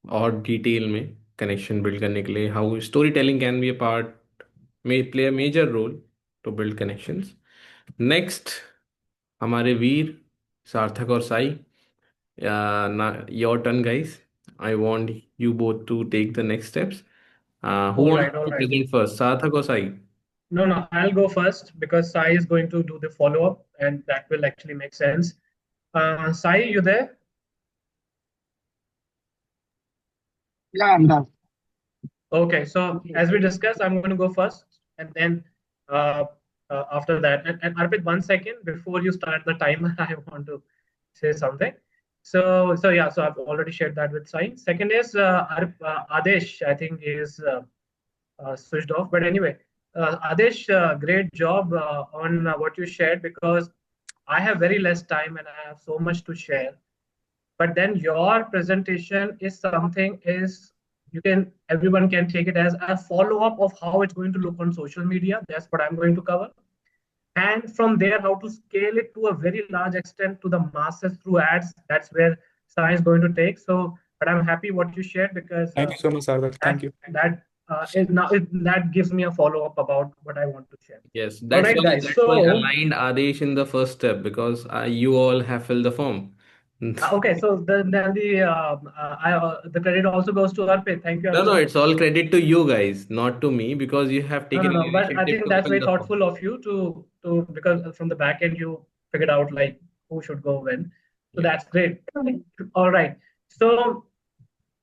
S1: और डिटेल में कनेक्शन बिल्ड करने के लिए how story telling can be a part, may play a major role to build connections. Next, हमारे वीर सार्थक और Sai, your turn guys. I want you both to take the next steps. Who
S5: All
S1: wants
S5: right, all
S1: to
S5: right.
S1: Present first, Sarthak और Sai?
S5: No, no, I'll go first because Sai is going to do the follow-up, and that will actually make sense. Sai, you there?
S3: Yeah, I'm done.
S5: Okay, so as we discussed, I'm going to go first, and then uh, after that, and Arpit, 1 second before you start the timer, I want to say something. So yeah, so I've already shared that with Sai. Second is Adesh, I think is switched off. But anyway, Adesh, great job on what you shared because I have very less time and I have so much to share. But then your presentation is something is you can everyone can take it as a follow up of how it's going to look on social media. That's what I'm going to cover. And from there, how to scale it to a very large extent to the masses through ads. That's where science is going to take. So, but I'm happy what you shared because
S4: thank you so much sir, thank you.
S5: that gives me a follow up about what I want to share.
S1: Yes,
S5: All right, guys.
S1: that's why I
S5: So
S1: aligned Adesh in the first step because you all have filled the form.
S5: Okay, so the credit also goes to Arpit. Thank you,
S1: No, no,
S5: Arpit.
S1: it's all credit to you guys, not to me, because you have
S5: No, no,
S1: taken an
S5: no. But I
S1: initiative
S5: think
S1: to
S5: that's
S1: fill
S5: very
S1: the form.
S5: thoughtful of you to because from the back end you figured out like who should go when. So
S1: Yeah.
S5: that's great. All right. So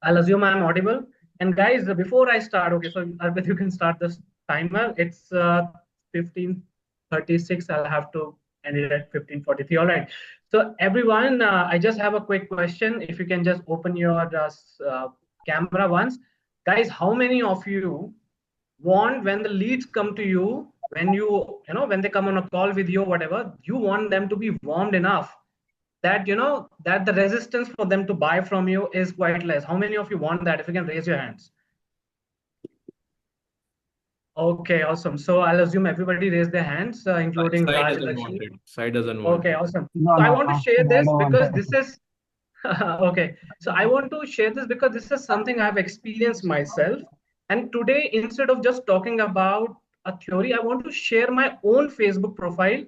S5: I'll assume I'm audible. And guys, before I start, okay, so Arpit, you can start this timer. It's 15:36. I'll have to end it at 15:43. All right. So everyone, I just have a quick question. If you can just open your camera once. Guys, how many of you want when the leads come to you, when when they come on a call with you, whatever, you want them to be warmed enough that that the resistance for them to buy from you is quite less. How many of you want that? If you can raise your hands. Okay, awesome. So I'll assume everybody raised their hands, including
S1: Sai
S5: Raj
S1: doesn't want
S5: Lakshmi.
S1: it. Sai doesn't want
S5: Okay,
S1: it.
S5: awesome.
S3: No,
S5: So I
S3: no,
S5: want to
S3: no,
S5: share
S3: I
S5: this
S3: don't want
S5: because
S3: that.
S5: this is okay. So I want to share this because this is something I've experienced myself. And today, instead of just talking about a theory, I want to share my own Facebook profile.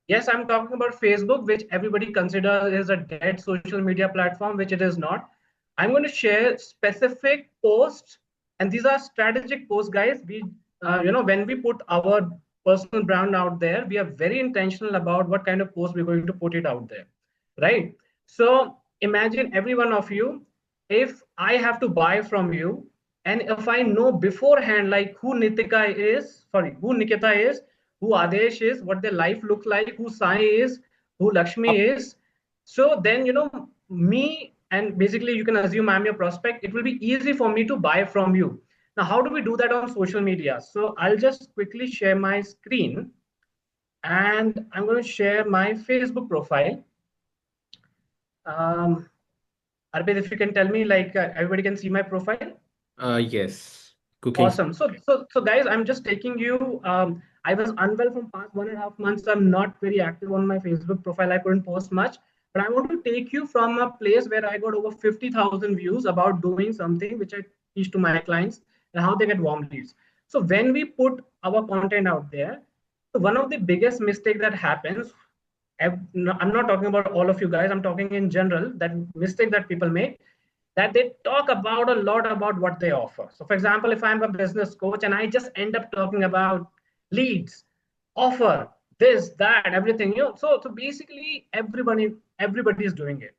S5: Yes, I'm talking about Facebook, which everybody considers is a dead social media platform, which it is not. I'm going to share specific posts, and these are strategic posts, guys. When we put our personal brand out there, we are very intentional about what kind of post we're going to put it out there, right? So imagine every one of you, if I have to buy from you, and if I know beforehand, like who Nikita is, who Adesh is, what their life looks like, who Sai is, who Lakshmi is. So then, me, and basically you can assume I'm your prospect. It will be easy for me to buy from you. Now, how do we do that on social media? So I'll just quickly share my screen and I'm going to share my Facebook profile. Um, Arpit, if you can tell me, like everybody can see my profile.
S1: Yes. Cooking.
S5: Awesome. So guys, I'm just taking you. I was unwell from past 1.5 months. So I'm not very active on my Facebook profile. I couldn't post much, but I want to take you from a place where I got over 50,000 views about doing something which I teach to my clients and how they get warm leads. So when we put our content out there, one of the biggest mistake that happens. I'm not talking about all of you guys. I'm talking in general. That mistake that people make, that they talk about a lot about what they offer. So, for example, if I'm a business coach and I just end up talking about leads, offer, this, that, everything, so basically everybody is doing it.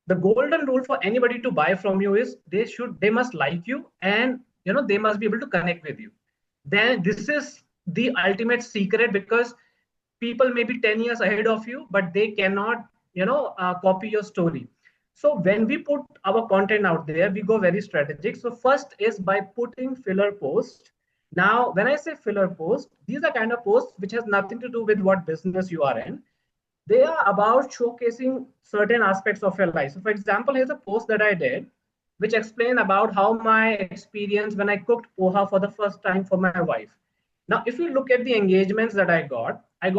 S5: The golden rule for anybody to buy from you is they must like you, and they must be able to connect with you. Then this is the ultimate secret, because people may be 10 years ahead of you, but they cannot copy your story. So when we put our content out there, we go very strategic. So first is by putting filler post. Now when I say filler post, these are kind of posts which has nothing to do with what business you are in. They are about showcasing certain aspects of your life. So for example, here's a post that I did which explained about how my experience when I cooked poha for the first time for my wife. Now, if you look at the engagements that I got a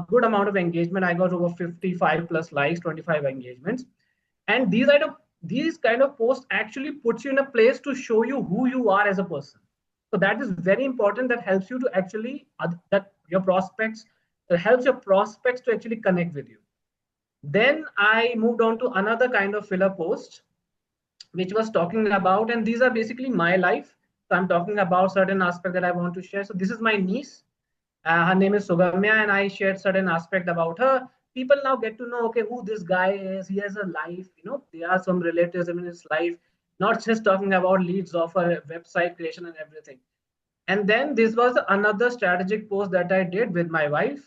S5: good amount of engagement. I got over 55 plus likes, 25 engagements. And these kind of posts actually puts you in a place to show you who you are as a person. So that is very important. That helps you to actually that your prospects that helps your prospects to actually connect with you. Then I moved on to another kind of filler post which was talking about, and these are basically my life. So I'm talking about certain aspect that I want to share. So this is my niece. Her name is Sugamya, and I shared certain aspect about her. People now get to know, okay, who this guy is. He has a life. There are some relatives in his life. Not just talking about leads, offer, website creation, and everything. And then this was another strategic post that I did with my wife.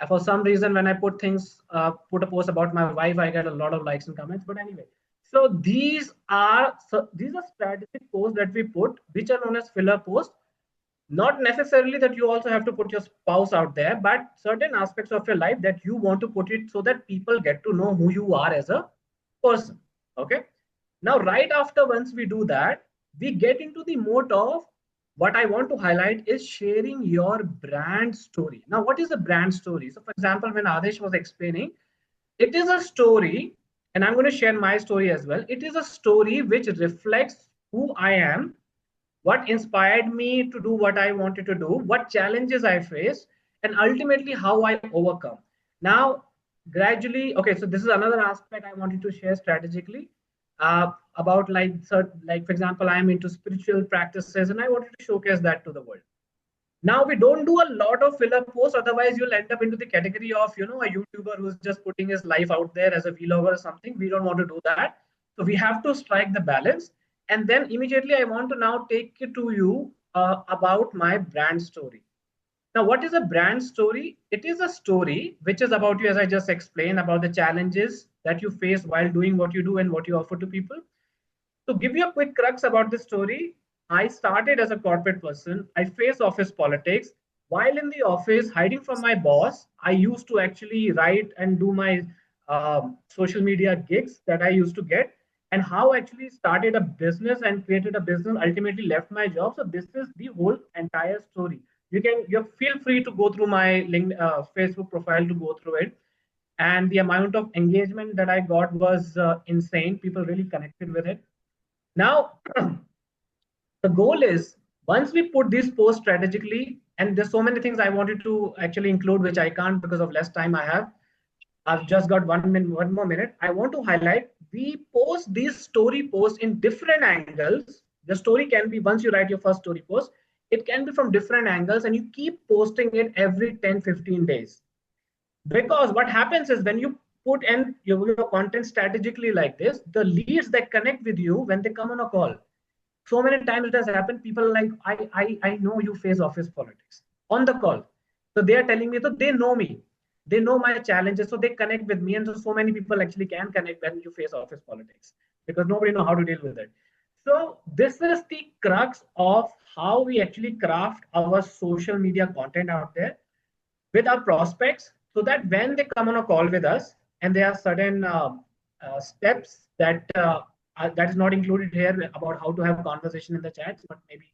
S5: For some reason, when I put a post about my wife, I get a lot of likes and comments. But anyway, so these are strategic posts that we put, which are known as filler posts. Not necessarily that you also have to put your spouse out there, but certain aspects of your life that you want to put it so that people get to know who you are as a person. Okay. Now, right after once we do that, we get into the mode of what I want to highlight is sharing your brand story. Now, what is a brand story? So, for example, when Adesh was explaining, it is a story, and I'm going to share my story as well. It is a story which reflects who I am, what inspired me to do what I wanted to do, what challenges I faced, and ultimately how I overcome. Now, gradually, okay, so this is another aspect I wanted to share strategically about like for example, I'm into spiritual practices and I wanted to showcase that to the world. Now we don't do a lot of filler posts, otherwise you'll end up into the category of a YouTuber who's just putting his life out there as a vlogger or something. We don't want to do that. So we have to strike the balance. And then immediately I want to now take it to you about my brand story. Now, what is a brand story? It is a story which is about you, as I just explained, about the challenges that you face while doing what you do and what you offer to people. To give you a quick crux about the story, I started as a corporate person. I faced office politics. While in the office, hiding from my boss, I used to actually write and do my social media gigs that I used to get, and how I actually started a business and created a business, ultimately left my job. So this is the whole entire story. You feel free to go through my Facebook profile to go through it, and the amount of engagement that I got was insane. People really connected with it. Now, the goal is once we put this post strategically, and there's so many things I wanted to actually include, which I can't because of less time I have. I've just got 1 minute, 1 more minute. I want to highlight we post these story posts in different angles. The story can be once you write your first story post, it can be from different angles, and you keep posting it every 10-15 days. Because what happens is when you put in your content strategically like this, the leads that connect with you when they come on a call, so many times it has happened. People are like, I know you face office politics on the call. So they are telling me that they know me. They know my challenges. So they connect with me. And so many people actually can connect when you face office politics because nobody know how to deal with it. So this is the crux of how we actually craft our social media content out there with our prospects, so that when they come on a call with us and there are certain steps that is not included here about how to have conversation in the chats, but maybe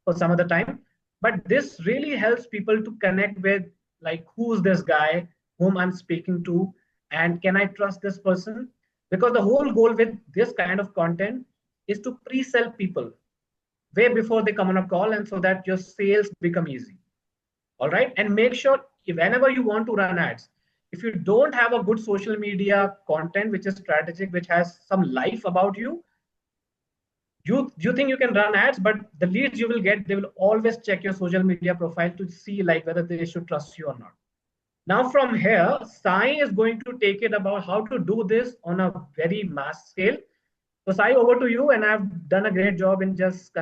S5: for some other time. But this really helps people to connect with, like, who's this guy whom I'm speaking to, and can I trust this person? Because the whole goal with this kind of content is to pre-sell people way before they come on a call, and so that your sales become easy. All right, and make sure whenever you want to run ads, if you don't have a good social media content which is strategic, which has some life about you, you think you can run ads, but the leads you will get, they will always check your social media profile to see like whether they should trust you or not. Now from here, Sai is going to take it about how to do this on a very mass scale. So Sai, over to you, and I've done a great job in just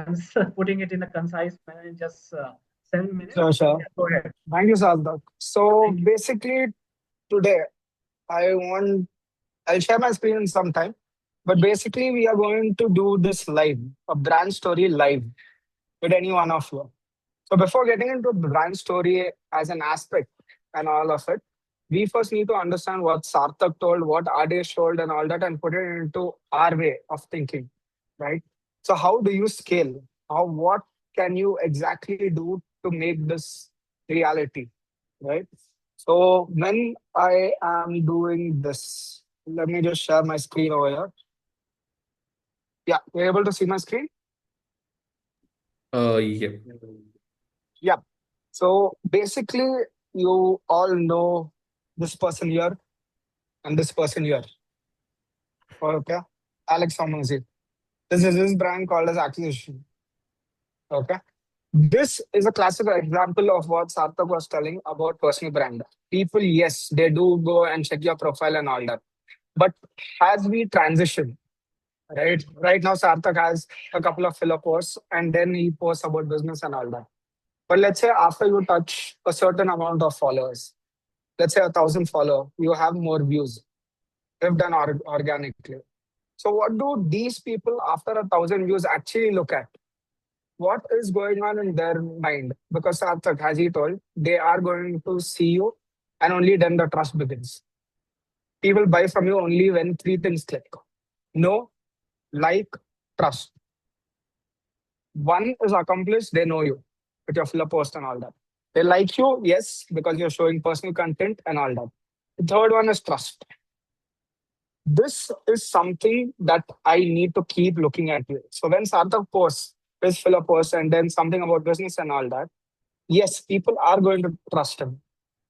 S5: putting it in a concise manner in just 7 minutes.
S6: Sure, sure.
S5: Yeah, go ahead.
S6: Thank you, Sarthak. So
S5: Thank you.
S6: basically, today I want I'll share my screen in some time, but basically we are going to do this live, a brand story live with any one of you. So before getting into brand story as an aspect and all of it, we first need to understand what Sarthak told, what Adesh told, and all that, and put it into our way of thinking, right? So how do you scale? How what can you exactly do to make this reality, right? So when I am doing this, let me just share my screen over here. Yeah, you're able to see my screen?
S1: Yeah.
S6: Yeah. So basically, you all know this person here and this person here. Okay. Alex Hormozy. This is his brand called as Acquisition. Okay. This is a classic example of what Sarthak was telling about personal brand. People, yes, they do go and check your profile and all that. But as we transition, right now, Sarthak has a couple of filler posts and then he posts about business and all that. But let's say after you touch a certain amount of followers, let's say 1,000 follow, you have more views if done organically. So what do these people after 1,000 views actually look at? What is going on in their mind? Because Sarthak, as he told, they are going to see you and only then the trust begins. People buy from you only when three things click. Know, like, trust. One is accomplished, they know you with your filler post and all that. They like you, yes, because you're showing personal content and all that. The third one is trust. This is something that I need to keep looking at you. So when Sarthak posts his filler post and then something about business and all that, yes, people are going to trust him.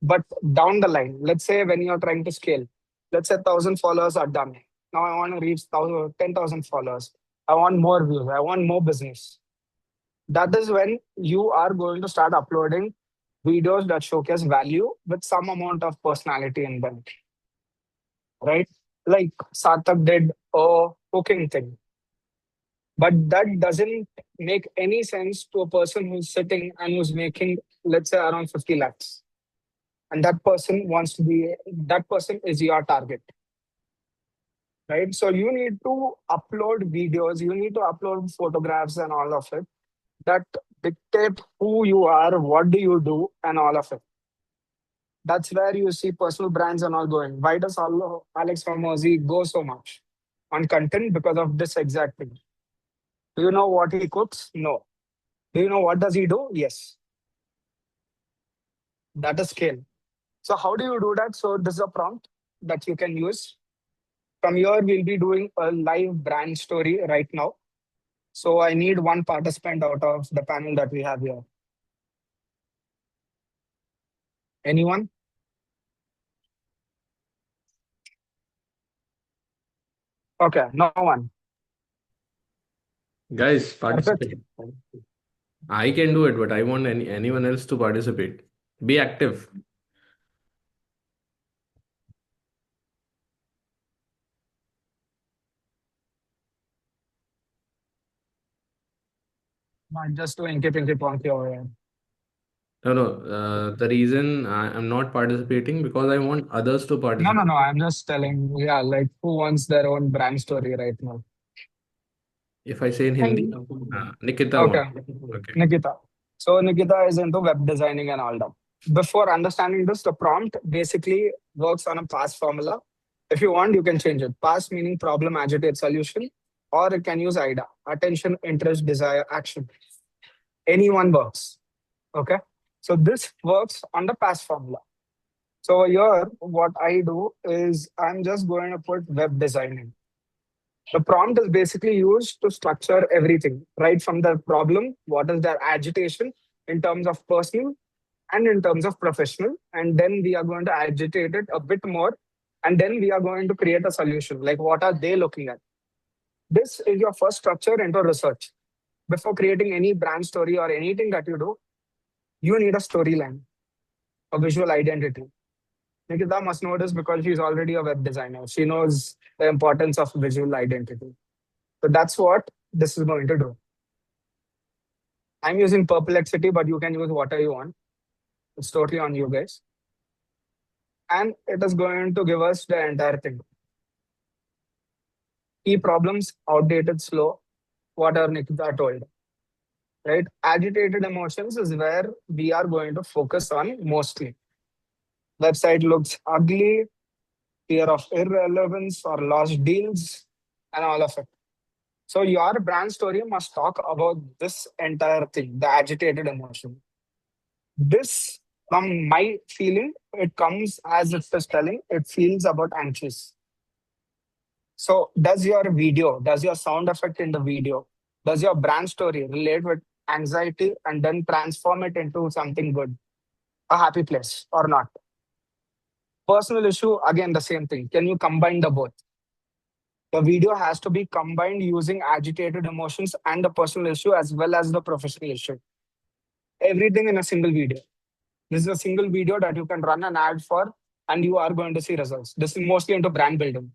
S6: But down the line, let's say when you're trying to scale, let's say 1,000 followers are done. Now I want to reach 10,000 followers. I want more views. I want more business. That is when you are going to start uploading videos that showcase value with some amount of personality in them, right? Like Sarthak did a cooking thing, but that doesn't make any sense to a person who's sitting and who's making, let's say, around 50 lakhs. And that person is your target, right? So you need to upload videos, you need to upload photographs and all of it that dictate who you are, what do you do, and all of it. That's where you see personal brands and all going. Why does Alex Hormozy go so much on content? Because of this exact thing. Do you know what he cooks? No. Do you know what does he do? Yes. That is scale. So how do you do that? So this is a prompt that you can use. From here, we'll be doing a live brand story right now. So I need one participant out of the panel that we have here. Anyone? Okay, no one.
S1: Guys,
S6: Arpit?
S1: participate. I can do it, but I want anyone else to participate. Be active.
S6: I'm just doing Pinky Ponky over here.
S1: No, no. The reason I'm not participating because I want others to
S6: No,
S1: participate.
S6: I'm just telling, yeah, like who wants their own brand story right now?
S1: If I say in Hindi,
S2: I
S1: Nikita
S6: Okay,
S1: wants. Okay.
S6: Nikita. So Nikita is into web designing and all that. Before understanding this, the prompt basically works on a PASS formula. If you want, you can change it. PASS meaning problem, agitate, solution, or it can use IDA, attention, interest, desire, action. Any one works. Okay. So this works on the PASS formula. So here, what I do is I'm just going to put web designing. The prompt is basically used to structure everything, right from the problem, what is their agitation in terms of personal and in terms of professional. And then we are going to agitate it a bit more. And then we are going to create a solution. Like, what are they looking at? This is your first structure into research. Before creating any brand story or anything that you do, you need a storyline, a visual identity. Nikita must know this because she's already a web designer. She knows the importance of visual identity. So that's what this is going to do. I'm using Perplexity, but you can use whatever you want. It's totally on you guys. And it is going to give us the entire thing. Key problems, outdated, slow, whatever Nikita told. Right? Agitated emotions is where we are going to focus on mostly. Website looks ugly, fear of irrelevance or lost deals, and all of it. So your brand story must talk about this entire thing, the agitated emotion. This, from my feeling, it comes as it is telling, it feels about anxious. So does your sound effect in the video, does your brand story relate with anxiety and then transform it into something good, a happy place or not? Personal issue, again, the same thing. Can you combine the both? The video has to be combined using agitated emotions and the personal issue as well as the professional issue. Everything in a single video. This is a single video that you can run an ad for and you are going to see results. This is mostly into brand building.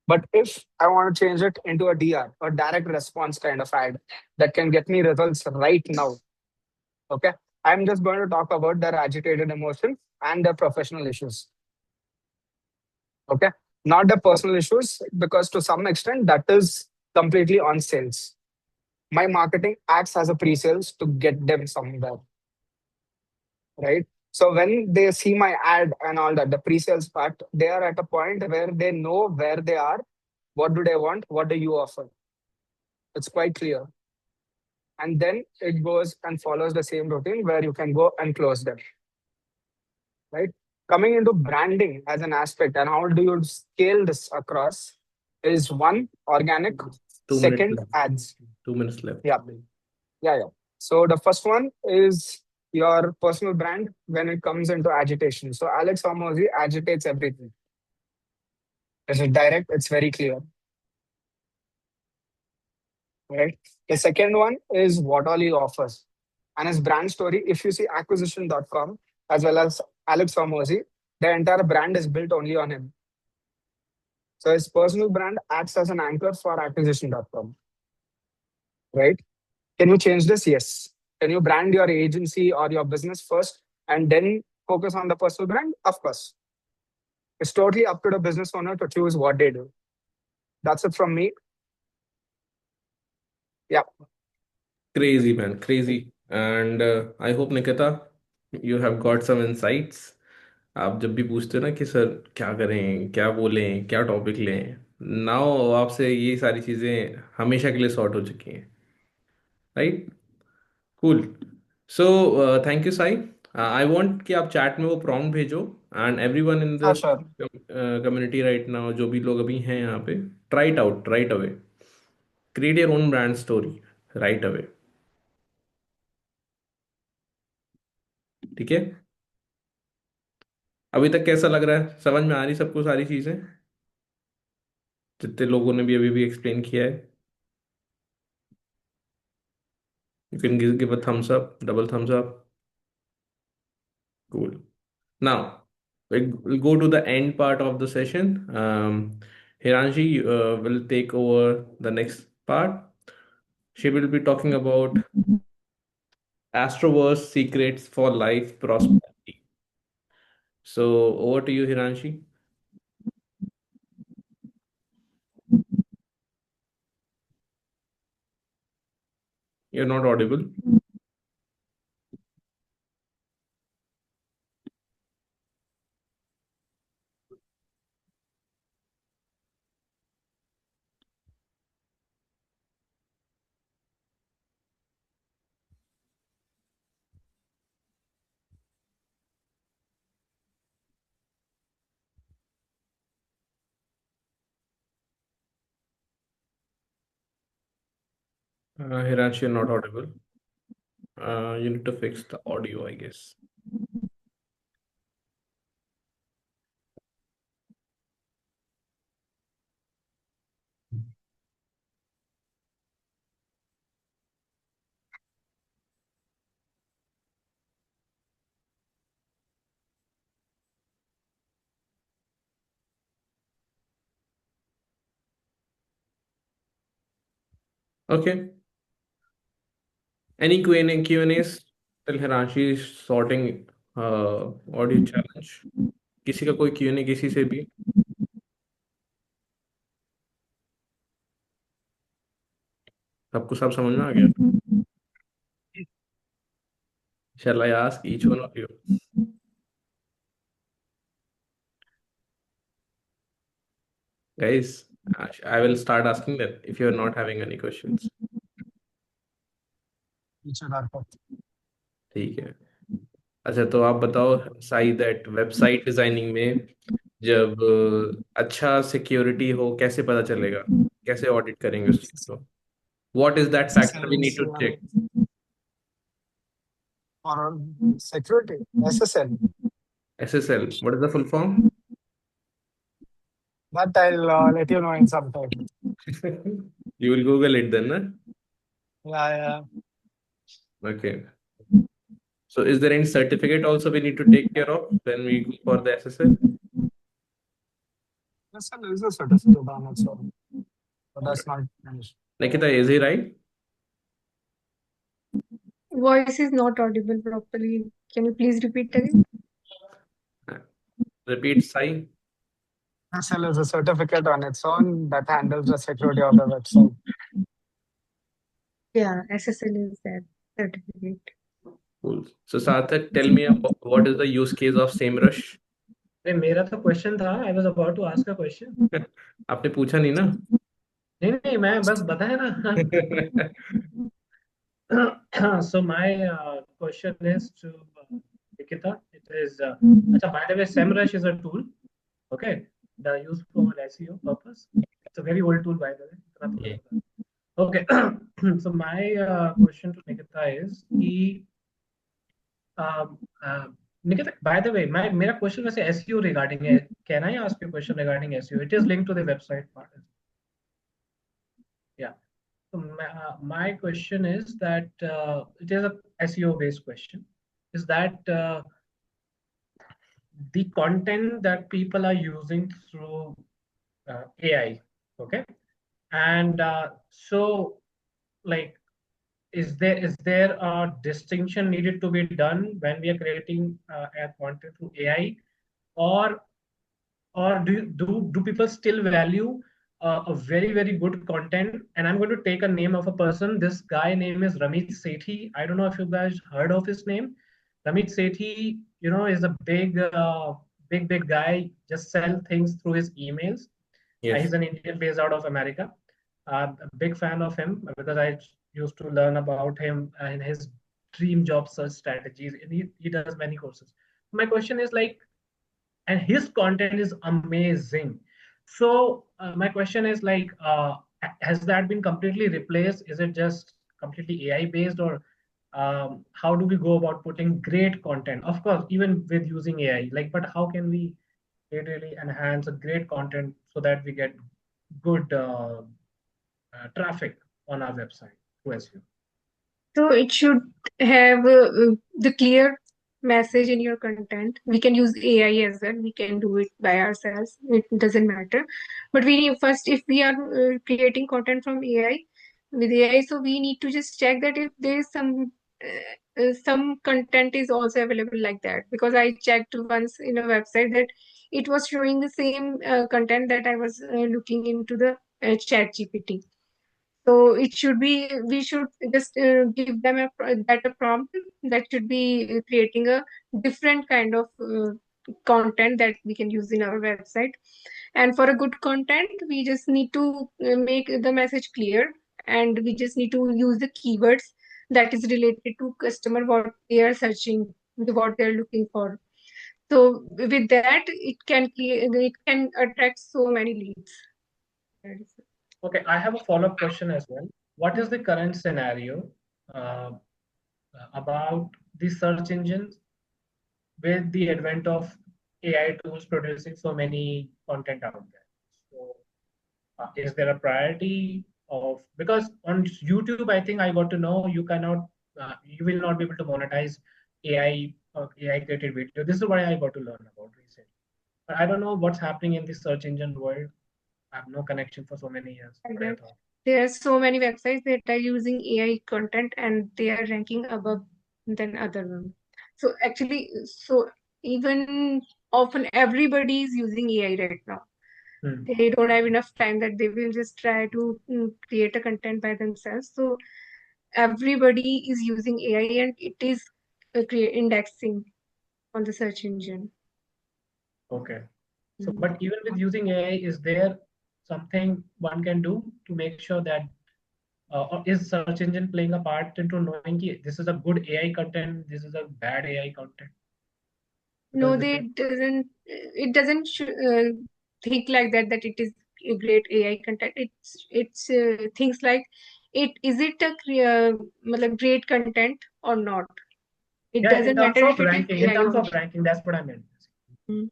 S6: But if I want to change it into a DR, a direct response kind of ad that can get me results right now, okay, I'm just going to talk about their agitated emotions and their professional issues. Okay, not the personal issues, because to some extent that is completely on sales. My marketing acts as a pre-sales to get them somewhere, right? So when they see my ad and all that, the pre-sales part, they are at a point where they know where they are, what do they want, what do you offer. It's quite clear. And then it goes and follows the same routine where you can go and close them, right? Coming into branding as an aspect and how do you scale this across is one, organic,
S1: 2 minutes
S6: second,
S1: left.
S6: ads.
S1: 2 minutes left.
S6: Yeah. So the first one is your personal brand when it comes into agitation. So Alex Hormozy agitates everything. Is it direct? It's very clear, right? The second one is what all he offers. And his brand story, if you see acquisition.com as well as Alex Hormozy, the entire brand is built only on him. So his personal brand acts as an anchor for acquisition.com, right? Can you change this? Yes. Can you brand your agency or your business first and then focus on the personal brand? Of course. It's totally up to the business owner to choose what they do. That's it from me. Yeah.
S1: Crazy, man, crazy. And I hope, Nikita, you have got some insights. आप जब भी पूछते हो ना कि sir क्या करें, क्या बोलें, क्या टॉपिक लें, नाउ आपसे ये सारी चीज़ें हमेशा के लिए सॉर्ट हो चुकी हैं, right? Cool. So thank you Sai. I want कि आप चैट में वो प्रॉम्प्ट भेजो, and everyone in the
S6: Sure.
S1: Community right now, जो भी लोग अभी हैं यहाँ पे, try it out right away. Create your own brand story right away. ठीक है? अभी तक कैसा लग रहा है? समझ में आ रही सबको सारी चीजें जितने लोगों ने भी अभी भी एक्सप्लेन किया है? You can give a thumbs up, double thumbs up. Cool. Now, we'll go to the end part of the session. Hiranshi will take over the next part. She will be talking about Astroverse secrets for life prosperity. So, over to you, Hiranshi. You're not audible. Hiranshi, you're not audible. You need to fix the audio, I guess. Okay. Any Q&As till Hiranshi is sorting audio challenge? किसी का कोई Q&A किसी से भी? सबको सब समझ में आ गया? Shall I ask each one of you? Guys, I will start asking them if you're not having any questions. ठीक है. अच्छा, तो आप बताओ साई, दैट वेबसाइट डिजाइनिंग में जब अच्छा सिक्योरिटी हो कैसे पता चलेगा? कैसे ऑडिट करेंगे उस चीज को? What is that factor we need
S6: SSLs
S1: to check?
S6: or security. SSL.
S1: SSL, what is the full form?
S6: But I'll let you know in some time.
S1: You will Google it then, huh?
S6: Yeah, yeah.
S1: Okay. So is there any certificate also we need to take care of when we go for the SSL?
S6: SSL is a certificate on its own, but that's not an issue.
S1: Nikita, is he right?
S2: Voice is not audible properly. Can you please repeat again?
S1: Repeat, Sai.
S6: SSL is a certificate on its own that handles the security of the website.
S2: Yeah, SSL is that certificate.
S1: Cool. So Sarthak, tell me about what is the use case of SEMrush?
S5: अरे मेरा तो question था. I was about to ask a question.
S1: आपने पूछा नहीं ना?
S5: नहीं नहीं, मैं बस बताया ना. So my question is to Nikita. It is acha, by the way, SEMrush is a tool, okay, that are used for SEO purpose. It's a very old tool, by the way. इतना तो
S1: Yeah.
S5: पता. Okay. So my question to Nikita is कि Um, uh, Nikita, by the way, मेरा question वैसे SEO regarding है. Can I ask you a question regarding SEO? It is linked to the website part. Yeah. So my question is that it is a SEO based question. Is that the content that people are using through AI? Okay, and so like, is there a distinction needed to be done when we are creating a content through AI, or do people still value a very good content? And I'm going to take a name of a person. This guy name is Ramit Sethi. I don't know if you guys heard of his name. Ramit Sethi, is a big guy. Just sell things through his emails.
S1: Yes.
S5: He's an Indian based out of America. I'm a big fan of him because I used to learn about him and his dream job search strategies. And he does many courses. My question is like, and his content is amazing. So my question is like, has that been completely replaced? Is it just completely AI based, or how do we go about putting great content? Of course, even with using AI, like, but how can we really enhance a great content so that we get good traffic on our website through SEO?
S2: So it should have the clear message in your content. We can use AI as well. We can do it by ourselves. It doesn't matter. But we need first, if we are creating content from AI with AI, so we need to just check that if there is some content is also available like that. Because I checked once in a website that it was showing the same content that I was looking into the chat GPT. So it should be, we should just give them a prompt that should be creating a different kind of content that we can use in our website. And for a good content, we just need to make the message clear, and we just need to use the keywords that is related to customer, what they are searching, what they're looking for. So with that, it can attract so many leads.
S5: Okay, I have a follow-up question as well. What is the current scenario uh, about the search engines with the advent of AI tools producing so many content out there? So, is there a priority of, because on YouTube, I think I got to know you will not be able to monetize AI created video. This is what I got to learn about recently. But I don't know what's happening in the search engine world. I have no connection for so many years.
S2: Like
S5: What I
S2: that.
S5: thought.
S2: There are so many websites that are using AI content and they are ranking above than other ones. So actually, so even often everybody is using AI right now.
S5: Hmm.
S2: They don't have enough time that they will just try to create a content by themselves. So everybody is using AI and it is indexing on the search engine.
S5: Okay. So,
S2: Mm.
S5: but even with using AI, is there something one can do to make sure that, or is search engine playing a part into knowing ki this is a good AI content, this is a bad AI content?
S2: No,
S5: Because if it,
S2: it doesn't think like that, that it is a great AI content. It's things like, it a मतलब great content or not. It
S5: yeah, in
S2: doesn't
S5: terms
S2: matter
S5: of
S2: if it is
S5: ranking,
S2: AI or not.
S5: that's what I meant.
S2: Hmm.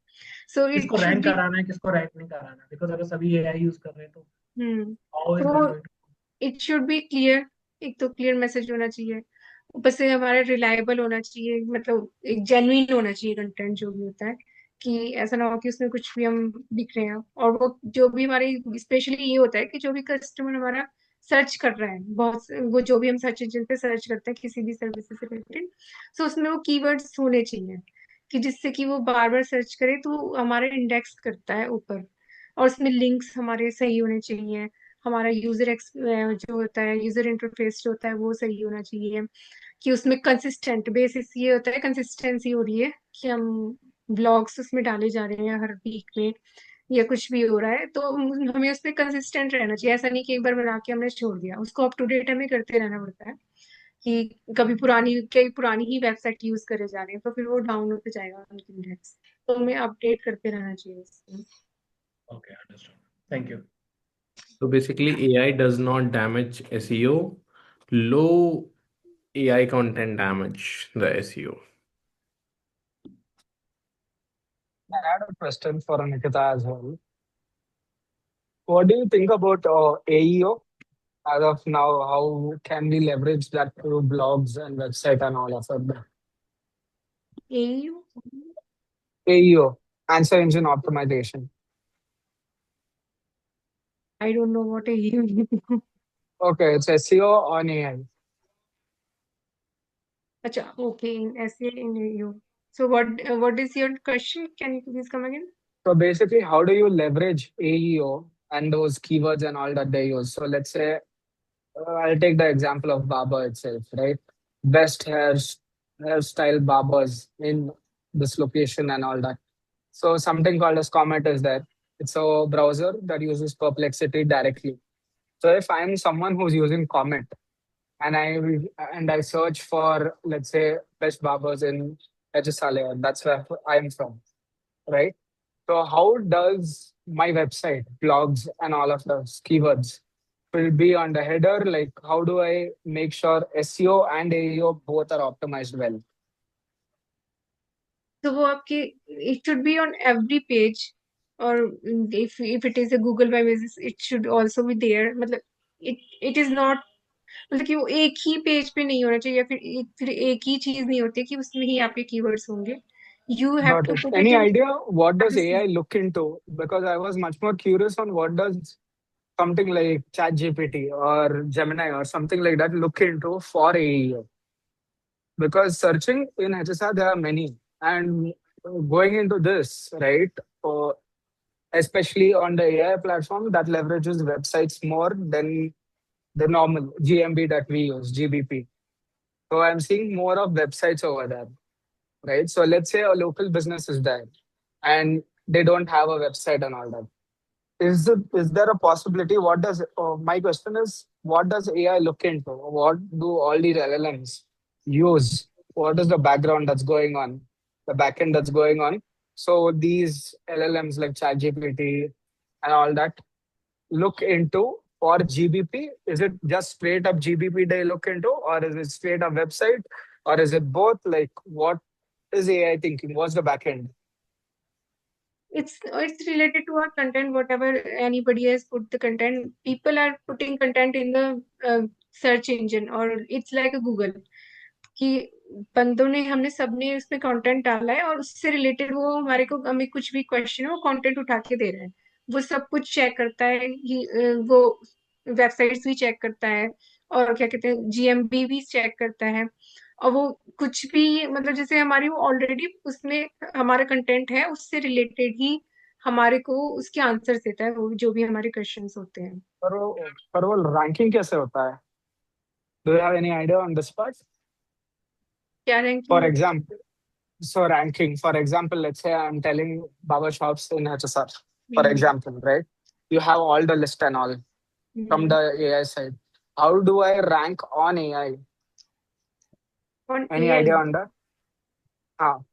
S2: So
S5: किसको
S2: it should
S5: rank
S2: be.
S5: कराना है, किसको rank नहीं कराना, because अगर सभी AI use कर रहे हैं तो
S2: Hmm.
S5: how is that
S2: So
S5: going to?
S2: It should be clear. एक तो क्लियर मैसेज होना चाहिए, ऊपर से हमारा रिलायबल होना चाहिए, मतलब एक जेन्युइन होना चाहिए कंटेंट जो भी होता है, कि ऐसा ना हो कि उसमें कुछ भी हम दिख रहे हैं, और वो जो भी हमारे, स्पेशली ये होता है कि जो भी कस्टमर हमारा सर्च कर रहा है, वो जो भी हम सर्च इंजन पे सर्च करते हैं किसी भी सर्विस से रिलेटेड, सो उसमें वो कीवर्ड्स होने चाहिए कि जिससे कि वो बार बार सर्च करे तो हमारा इंडेक्स करता है ऊपर, और उसमें लिंक्स हमारे सही होने चाहिए, हमारा जो होता है, यूजर इंटरफेस जो होता है वो सही होना चाहिए, कि उसमें कंसिस्टेंट बेसिस ये होता है, कंसिस्टेंसी हो रही है कि हम ब्लॉग्स उसमें डाले जा रहे हैं हर वीक में, या कुछ भी हो रहा है, तो हमें उस पर कंसिस्टेंट रहना चाहिए। ऐसा नहीं कि एक बार बना के हमने छोड़ दिया, उसको अप टू डेट हमें करते रहना पड़ता है, कि कई पुरानी ही वेबसाइट यूज करे जा रहे हैं तो फिर वो डाउन होते जाएगा उनकी इंडेक्स, तो हमें अपडेट करते रहना चाहिए उसको।
S5: Okay, understood. Thank you.
S1: So basically, AI does not damage SEO. Low AI content damage the SEO.
S6: I had a question for Nikita as well. What do you think about AEO as of now? How can we leverage that through blogs and website and all of that?
S2: AU?
S6: AEO, answer engine optimization.
S2: I don't know what AU is.
S6: Okay, it's SEO on AI.
S2: Acha, okay, in SA in AU. So what is your question? Can you please come again?
S6: So basically, how do you leverage AEO and those keywords and all that they use? So let's say I'll take the example of barber itself, right? Best hairstyle barbers in this location and all that. So something called as Comet is there. It's a browser that uses Perplexity directly. So if I'm someone who's using Comet and I search for, let's say, best barbers in HSLA, that's where I'm from, right? So how does my website, blogs, and all of those keywords will be on the header? Like, how do I make sure SEO and AEO both are optimized well?
S2: So वो आपके it should be on every page, or if it is a Google by basis, it should also be there. मतलब it is not, मतलब कि वो एक ही page पे नहीं होना चाहिए, या फिर एक ही चीज नहीं होती कि उसमें ही आपके कीवर्ड्स होंगे. You have
S6: Got
S2: to
S6: it.
S2: put it
S6: Any
S2: in
S6: idea what does
S2: every
S6: AI look into? Because I was much more curious on what does something like ChatGPT or Gemini or something like that look into for AEO. Because searching in HSR there are many, and going into this, right? Uh, Especially on the AI platform that leverages websites more than the normal GMB that we use, GBP. So I'm seeing more of websites over there, right? So let's say a local business is there and they don't have a website and all that. Is there a possibility? What does my question is? What does AI look into? What do all these LLMs use? What is the background that's going on? The backend that's going on. So these LLMs like ChatGPT and all that look into for GBP? Is it just straight up GBP they look into, or is it straight up website, or is it both? Like, what is AI thinking? What's the backend?
S2: it's related to our content, whatever anybody has put the content. People are putting content in the search engine, or it's like a Google, कि बंदों ने हमने सबने उसमें content डाला है, और उससे रिलेटेड वो हमारे को, हमें कुछ भी क्वेश्चन है वो कंटेंट उठा के दे रहे हैं. वो सब कुछ चेक करता है, वो वेबसाइट्स भी चेक करता है, और क्या कहते हैं, जीएमबी भी चेक करता है. और वो कुछ भी, मतलब जैसे हमारी वो ऑलरेडी उसमें हमारा कंटेंट है, उससे रिलेटेड ही हमारे को उसके आंसर्स देता है, वो जो भी हमारे क्वेश्चंस होते हैं.
S6: पर वो रैंकिंग कैसे होता है? Do you have any idea on this part?
S2: क्या रैंकिंग
S6: For
S2: होती
S6: example, so ranking, for example, let's say I'm telling barber shops in HSR,
S2: है?
S6: for example, right? You have all the list and all from the AI side. How do I rank on AI?
S2: On
S6: Any
S2: AI.
S6: idea on that? हाँ,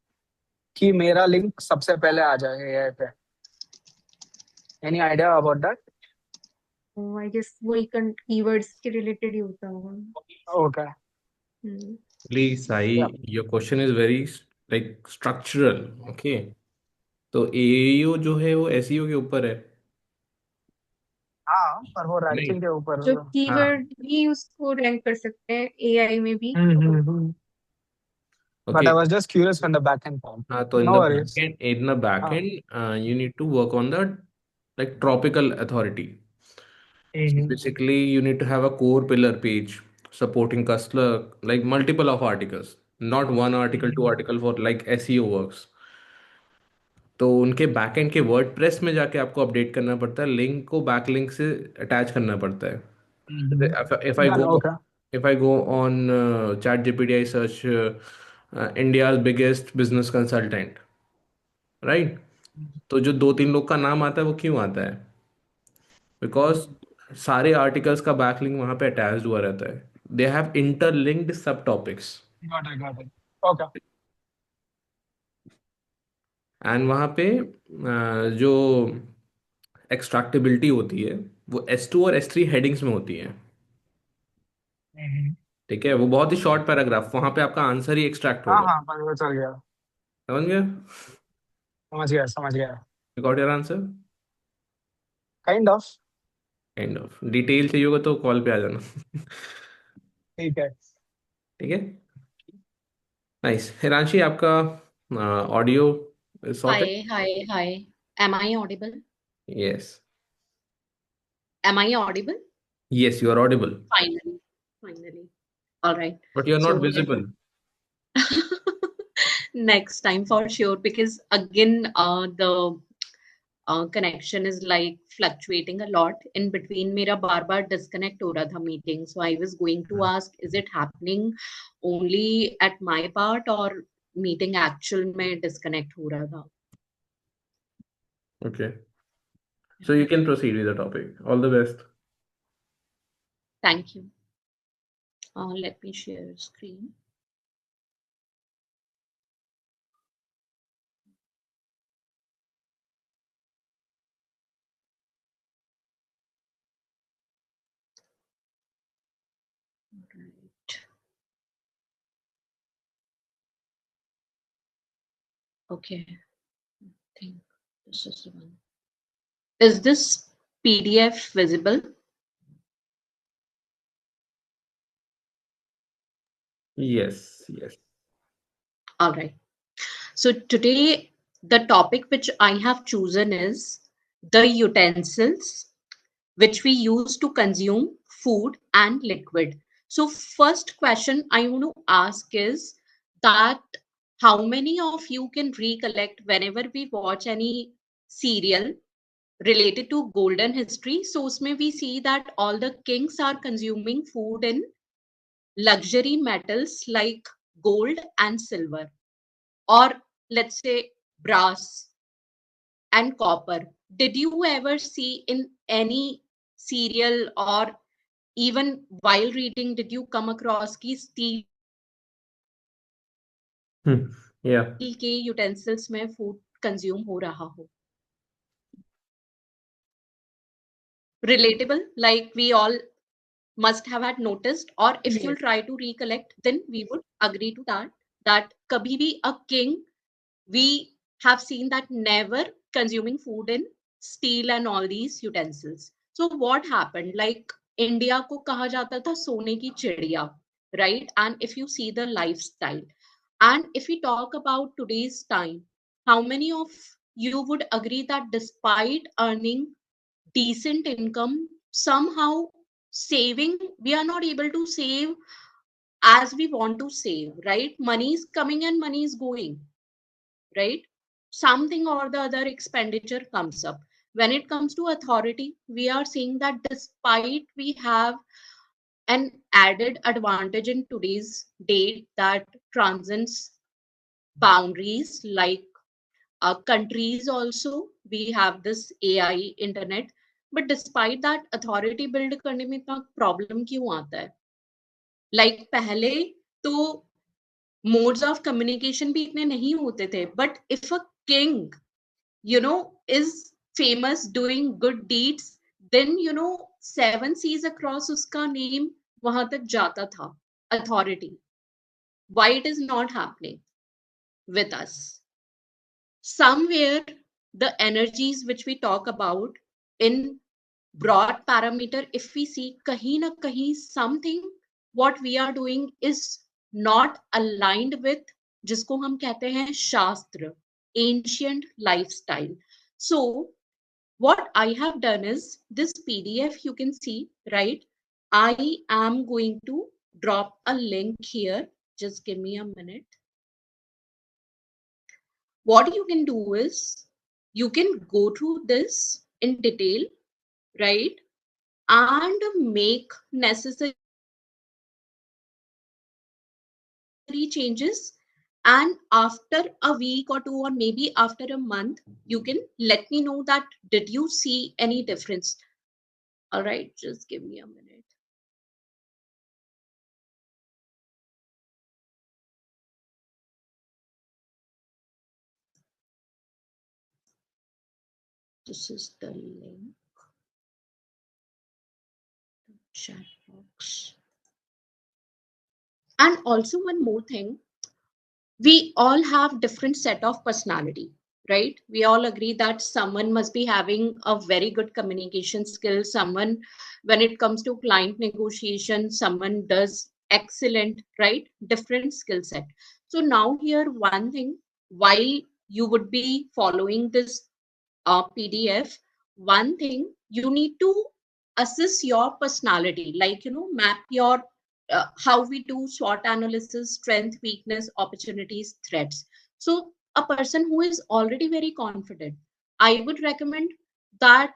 S6: कि मेरा link सबसे पहले आ जाए AI पे. Any idea about that?
S2: I guess वही keywords के related ही होता होगा.
S6: Okay.
S2: Hmm.
S1: Please,
S6: Yeah.
S1: Sai, your question is very like structural. Okay. तो एएयू जो है वो एसईओ के ऊपर है.
S6: हाँ, पर वो
S1: नहीं.
S6: रैंकिंग के ऊपर.
S2: जो
S1: हाँ.
S2: कीवर्ड भी उसको रैंक कर सकते हैं एआई में भी.
S6: Mm-hmm. But I
S1: Okay.
S6: was just curious on the back end part.
S1: हाँ, तो
S6: No worries.
S1: in the back
S6: हाँ.
S1: end, you need to work on the like tropical authority. So
S6: Mm-hmm.
S1: basically, you need to have a core pillar page supporting customer, like multiple of articles, not one article, two
S6: Mm-hmm.
S1: article for like SEO works. तो उनके backend के WordPress में जाके आपको update करना पड़ता है, link को बैकलिंक से अटैच करना पड़ता है.
S6: Mm-hmm.
S1: if I
S6: Then
S1: go
S6: okay.
S1: if I go on ChatGPT, I search India's biggest business consultant, right? तो जो दो तीन लोग का नाम आता है वो क्यों आता है? Because
S6: Mm-hmm.
S1: सारे आर्टिकल्स का बैकलिंक वहां पे अटैच्ड हुआ रहता है. दे हैव इंटरलिंक्ड सब topics.
S6: Got it, got it. Okay.
S1: And वहां पे जो एक्सट्रैक्टेबिलिटी होती है वो S2 और S3 हेडिंग्स में होती है.
S6: Mm-hmm.
S1: ठीक है, वो बहुत ही शॉर्ट पैराग्राफ, वहां पे आपका आंसर ही एक्सट्रैक्ट
S6: हाँ
S1: होगा.
S6: हाँ, पर वो चल गया.
S1: समझ गया?
S6: समझ गया समझ गया.
S1: You got your answer?
S6: Kind of.
S1: Kind of. Detail चाहिए होगा तो कॉल पे आ जाना.
S6: ठीक है.
S1: ठीक है. नाइस. हिरांशी, आपका audio sorted?
S7: Hi. Am I audible?
S1: Yes.
S7: Am I audible?
S1: Yes, you are audible,
S7: Finally. All right.
S1: but you are not
S7: So
S1: visible.
S7: next time for sure, because again, the connection is like fluctuating a lot. In between, मेरा बार disconnect हो रहा था meeting. So I was going to ask, is it happening only at my part or meeting actual में disconnect हो रहा था?
S1: Okay. So you can proceed with the topic. All the best.
S7: Thank you. Let me share screen. Right. Okay. I think this is the one. Is this PDF visible?
S1: Yes.
S7: All right. So today, the topic which I have chosen is the utensils which we use to consume food and liquid. So first question I want to ask is that how many of you can recollect whenever we watch any serial related to golden history? So usme we see that all the kings are consuming food in luxury metals like gold and silver, or let's say brass and copper. Did you ever see in any serial or even while reading, did you come across ki steel
S1: Yeah.
S7: के utensils में food consume हो रहा हो? Relatable, like we all must have had noticed, or if you'll
S2: Yes.
S7: try to recollect, then we would agree to that kabhi bhi a king, we have seen that never consuming food in steel and all these utensils. So what happened? Like India को कहा जाता था सोने की चिड़िया, right? And if you see the lifestyle, and if we talk about today's time, how many of you would agree that despite earning decent income, somehow saving, we are not able to save as we want to save, right? Money is coming and money is going, right? Something or the other expenditure comes up. When it comes to authority, we are seeing that despite we have an added advantage in today's date that transcends boundaries, like countries also, we have this AI internet, but despite that authority build करने में इतना problem क्यों आता है? Like पहले तो modes of communication भी इतने नहीं होते थे, but if a king, you know, is famous doing good deeds, then you know 7 seas across उसका name वहां तक जाता था. Authority. Why it is not happening with us? Somewhere the energies which we talk about in broad parameter, if we see kahin na kahin something what we are doing is not aligned with जिसको हम कहते हैं शास्त्र, ancient lifestyle. So what I have done is this PDF you can see, right? I am going to drop a link here. Just give me a minute. What you can do is you can go through this in detail, right? And make necessary changes. And after a week or two, or maybe after a month, you can let me know that did you see any difference? All right, just give me a minute. This is the link, chat box. And also one more thing, we all have different set of personality, right? We all agree that someone must be having a very good communication skill. Someone, when it comes to client negotiation, someone does excellent, right? Different skill set. So now here, one thing, while you would be following this PDF, one thing you need to assess your personality, like, map your how we do SWOT analysis, strength, weakness, opportunities, threats. So a person who is already very confident, I would recommend that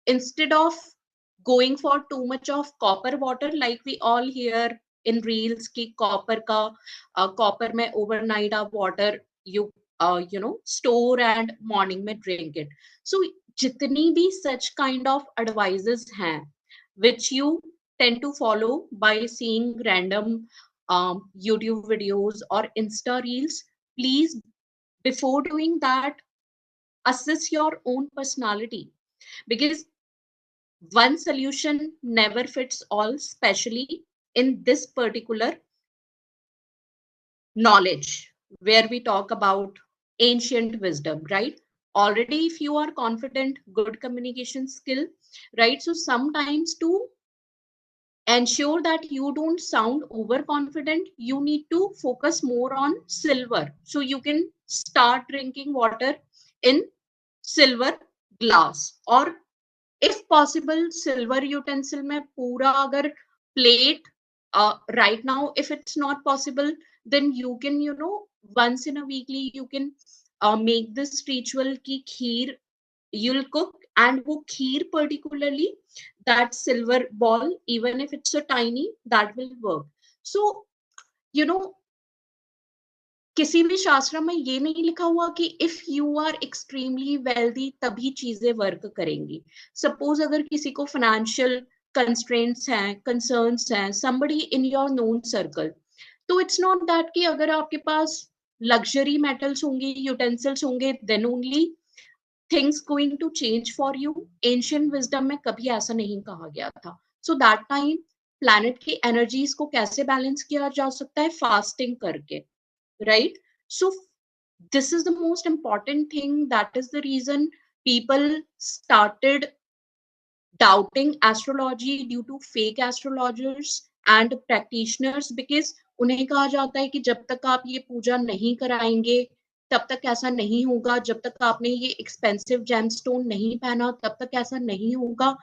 S7: instead of going for too much of copper water, like we all hear in reels ki copper mein overnight water you store and morning mein drink it. So jitni bhi such kind of advices hain which you tend to follow by seeing random YouTube videos or Insta reels, please, before doing that, assess your own personality, because one solution never fits all, especially in this particular knowledge where we talk about ancient wisdom, right? Already, if you are confident, good communication skill, right? So sometimes to ensure that you don't sound overconfident, you need to focus more on silver. So you can start drinking water in silver glass, or if possible silver utensil में पूरा अगर plate right now, if it's not possible, then you can, once in a weekly you can make this ritual ki kheer you'll cook, and wo kheer particularly, that silver ball, even if it's a tiny, that will work. So you know किसी भी शास्त्र में ये नहीं लिखा हुआ कि if you are extremely wealthy तभी चीजें वर्क करेंगी. सपोज अगर किसी को फाइनेंशियल कंस्ट्रेंट्स हैं, कंसर्न्स हैं, somebody in your known circle, तो इट्स नॉट दैट कि अगर आपके पास लग्जरी मेटल्स होंगे, यूटेंसिल्स होंगे, then only things going to change for you. Ancient wisdom में कभी ऐसा नहीं कहा गया था. सो दैट टाइम प्लैनेट की एनर्जीज को कैसे बैलेंस किया जा सकता है? फास्टिंग करके, right? So this is the most important thing. That is the reason people started doubting astrology due to fake astrologers and practitioners, because उन्हें कहा जाता है कि जब तक आप ये पूजा नहीं कराएंगे तब तक ऐसा नहीं होगा, जब तक आपने ये एक्सपेंसिव जेमस्टोन नहीं पहना तब तक ऐसा नहीं होगा.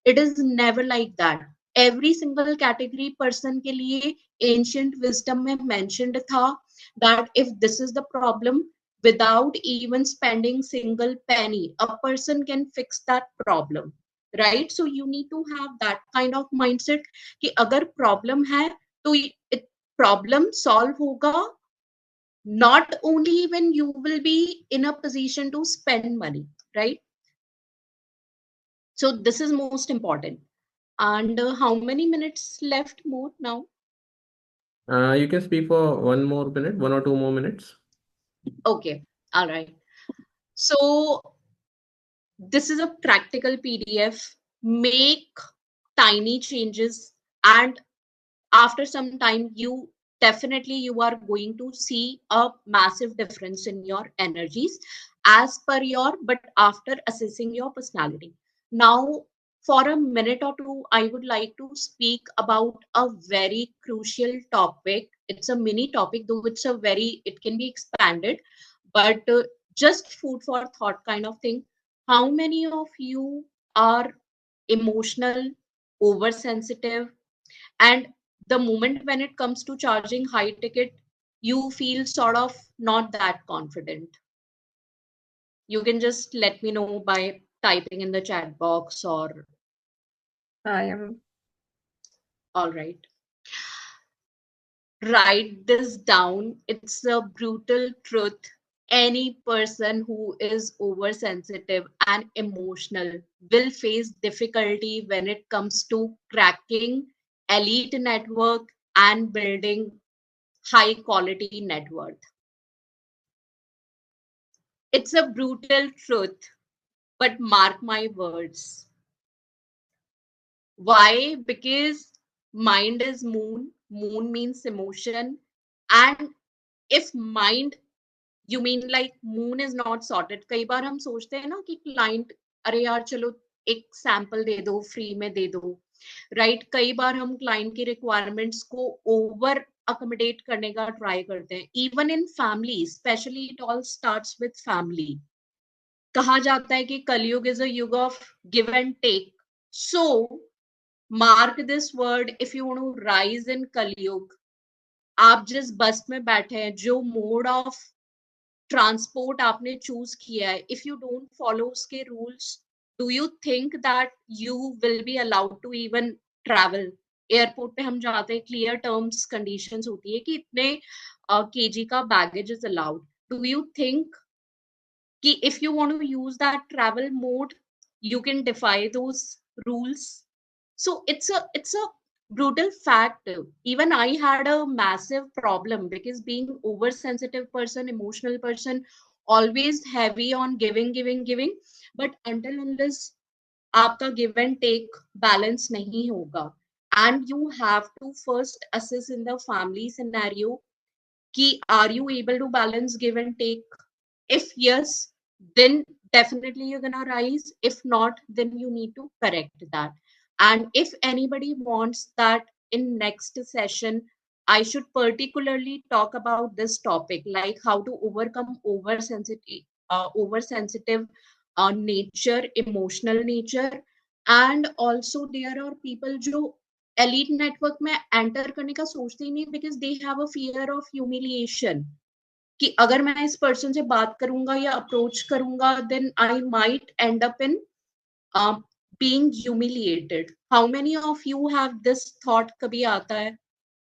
S7: It is never like that. Every single category person के लिए एंशियंट विजडम में मेंशन्ड था that if this is the problem, without even spending single penny, a person can fix that problem, right? So you need to have that kind of mindset कि अगर problem है तो problem solve होगा, not only when you will be in a position to spend money, right? So this is most important. And how many minutes left more now?
S1: You can speak for 1 more minute, 1 or 2 more minutes.
S7: Okay, all right. So this is a practical PDF. Make tiny changes, and after some time you are going to see a massive difference in your energies as per your, but after assessing your personality. Now for a minute or two, I would like to speak about a very crucial topic. It's a mini topic, though it can be expanded, but just food for thought kind of thing. How many of you are emotional, oversensitive, and the moment when it comes to charging high ticket, you feel sort of not that confident? You can just let me know by typing in the chat box, or
S2: I am.
S7: all right. Write this down. It's a brutal truth. Any person who is oversensitive and emotional will face difficulty when it comes to cracking elite network and building high quality net worth. It's a brutal truth, but mark my words. Why? Because mind is moon, moon means emotion, and if mind You mean like moon is not sorted? कई बार हम सोचते हैं ना कि client अरे यार चलो एक sample दे दो free में दे दो, right? कई बार हम client की requirements को over accommodate करने का try करते हैं. Even in family, especially it all starts with family. कहा जाता है कि कलयुग is a युग of give and take. So mark this word, if you want to rise in कलयुग, आप जिस बस में बैठे हैं, जो मोड ऑफ ट्रांसपोर्ट आपने चूज किया है, इफ यू डोंट फॉलो उसके rules, do you think that you will be allowed to even travel? Airport पे हम जाते हैं, क्लियर टर्म्स कंडीशंस होती है कि इतने केजी का baggage is allowed. Do you think कि if you want to use that travel mode, you can defy those rules? So it's a brutal fact. Even I had a massive problem because being oversensitive person, emotional person, always heavy on giving, but until unless आपका give and take balance नहीं होगा, and you have to first assess in the family scenario कि are you able to balance give and take? If yes, then definitely you're gonna rise. If not, then you need to correct that. And if anybody wants that in next session, I should particularly talk about this topic, like how to overcome oversensitive nature, emotional nature. And also there are people जो elite network में enter करने का सोचते ही नहीं, because they have a fear of humiliation. कि अगर मैं इस पर्सन से बात करूंगा या अप्रोच करूंगा, then I might end up in being humiliated. How many of you have this thought? कभी आता है,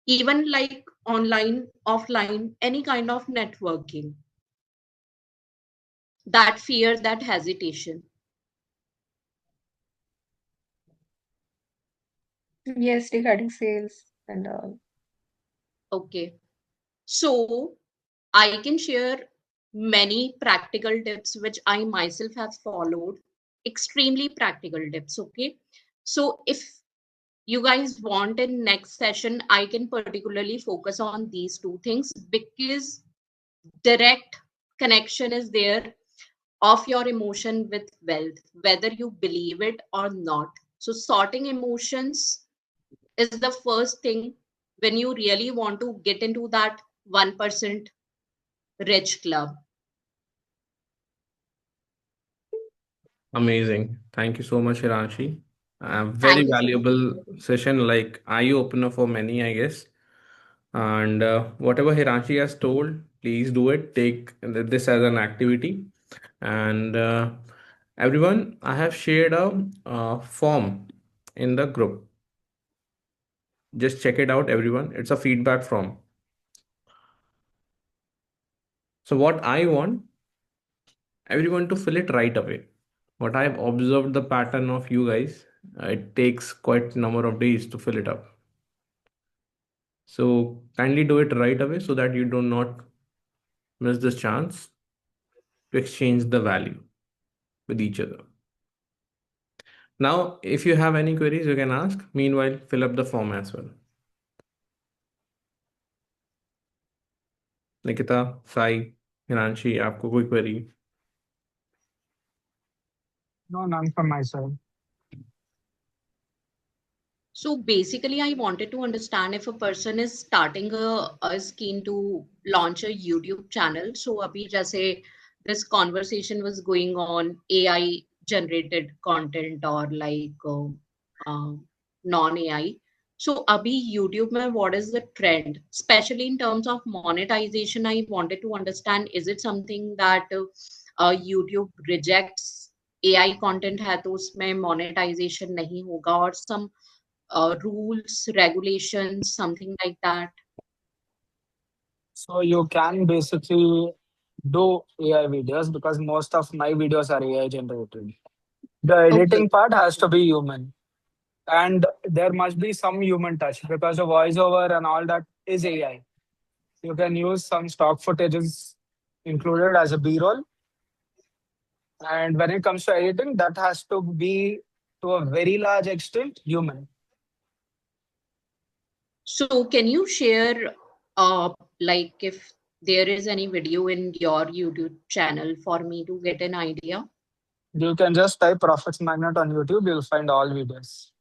S7: even like online, offline, any kind of networking, that fear, that hesitation?
S2: Yes, regarding sales and all.
S7: Okay, so I can share many practical tips which I myself have followed, extremely practical tips. Okay, so if you guys want in next session, I can particularly focus on these two things, because direct connection is there of your emotion with wealth, whether you believe it or not. So sorting emotions is the first thing when you really want to get into that 1% rich club.
S1: Amazing. Thank you so much, Hiranshi. Very
S7: Thank you so much.
S1: valuable session, like eye opener for many, I guess. And whatever Hiranshi has told, please do it. Take this as an activity. And everyone, I have shared a form in the group. Just check it out, everyone. It's a feedback form. So what I want everyone to fill it right away. What I've observed the pattern of you guys, it takes quite a number of days to fill it up. So kindly do it right away so that you do not miss this chance to exchange the value with each other. Now, if you have any queries, you can ask. Meanwhile, fill up the form as well. Nikita, Sai, Hiranshi, आपको कोई query?
S6: No, none from my side.
S7: So basically, I wanted to understand if a person is starting is keen to launch a YouTube channel. So abhi jaise this conversation was going on AI generated content or like non AI. So abhi YouTube mein what is the trend, especially in terms of monetization? I wanted to understand, is it something that YouTube rejects AI content है तो उसमें monetization नहीं होगा, or some rules, regulations, something like that?
S6: So you can basically do AI videos because most of my videos are AI generated. The
S7: Okay.
S6: editing part has to be human. And there must be some human touch because the voiceover and all that is AI. You can use some stock footages included as a B-roll. And when it comes to editing, that has to be to a very large extent human.
S7: So can you share, like if there is any video in your YouTube channel for me to get an idea?
S6: You can just type Profits Magnet on YouTube. You'll find all videos.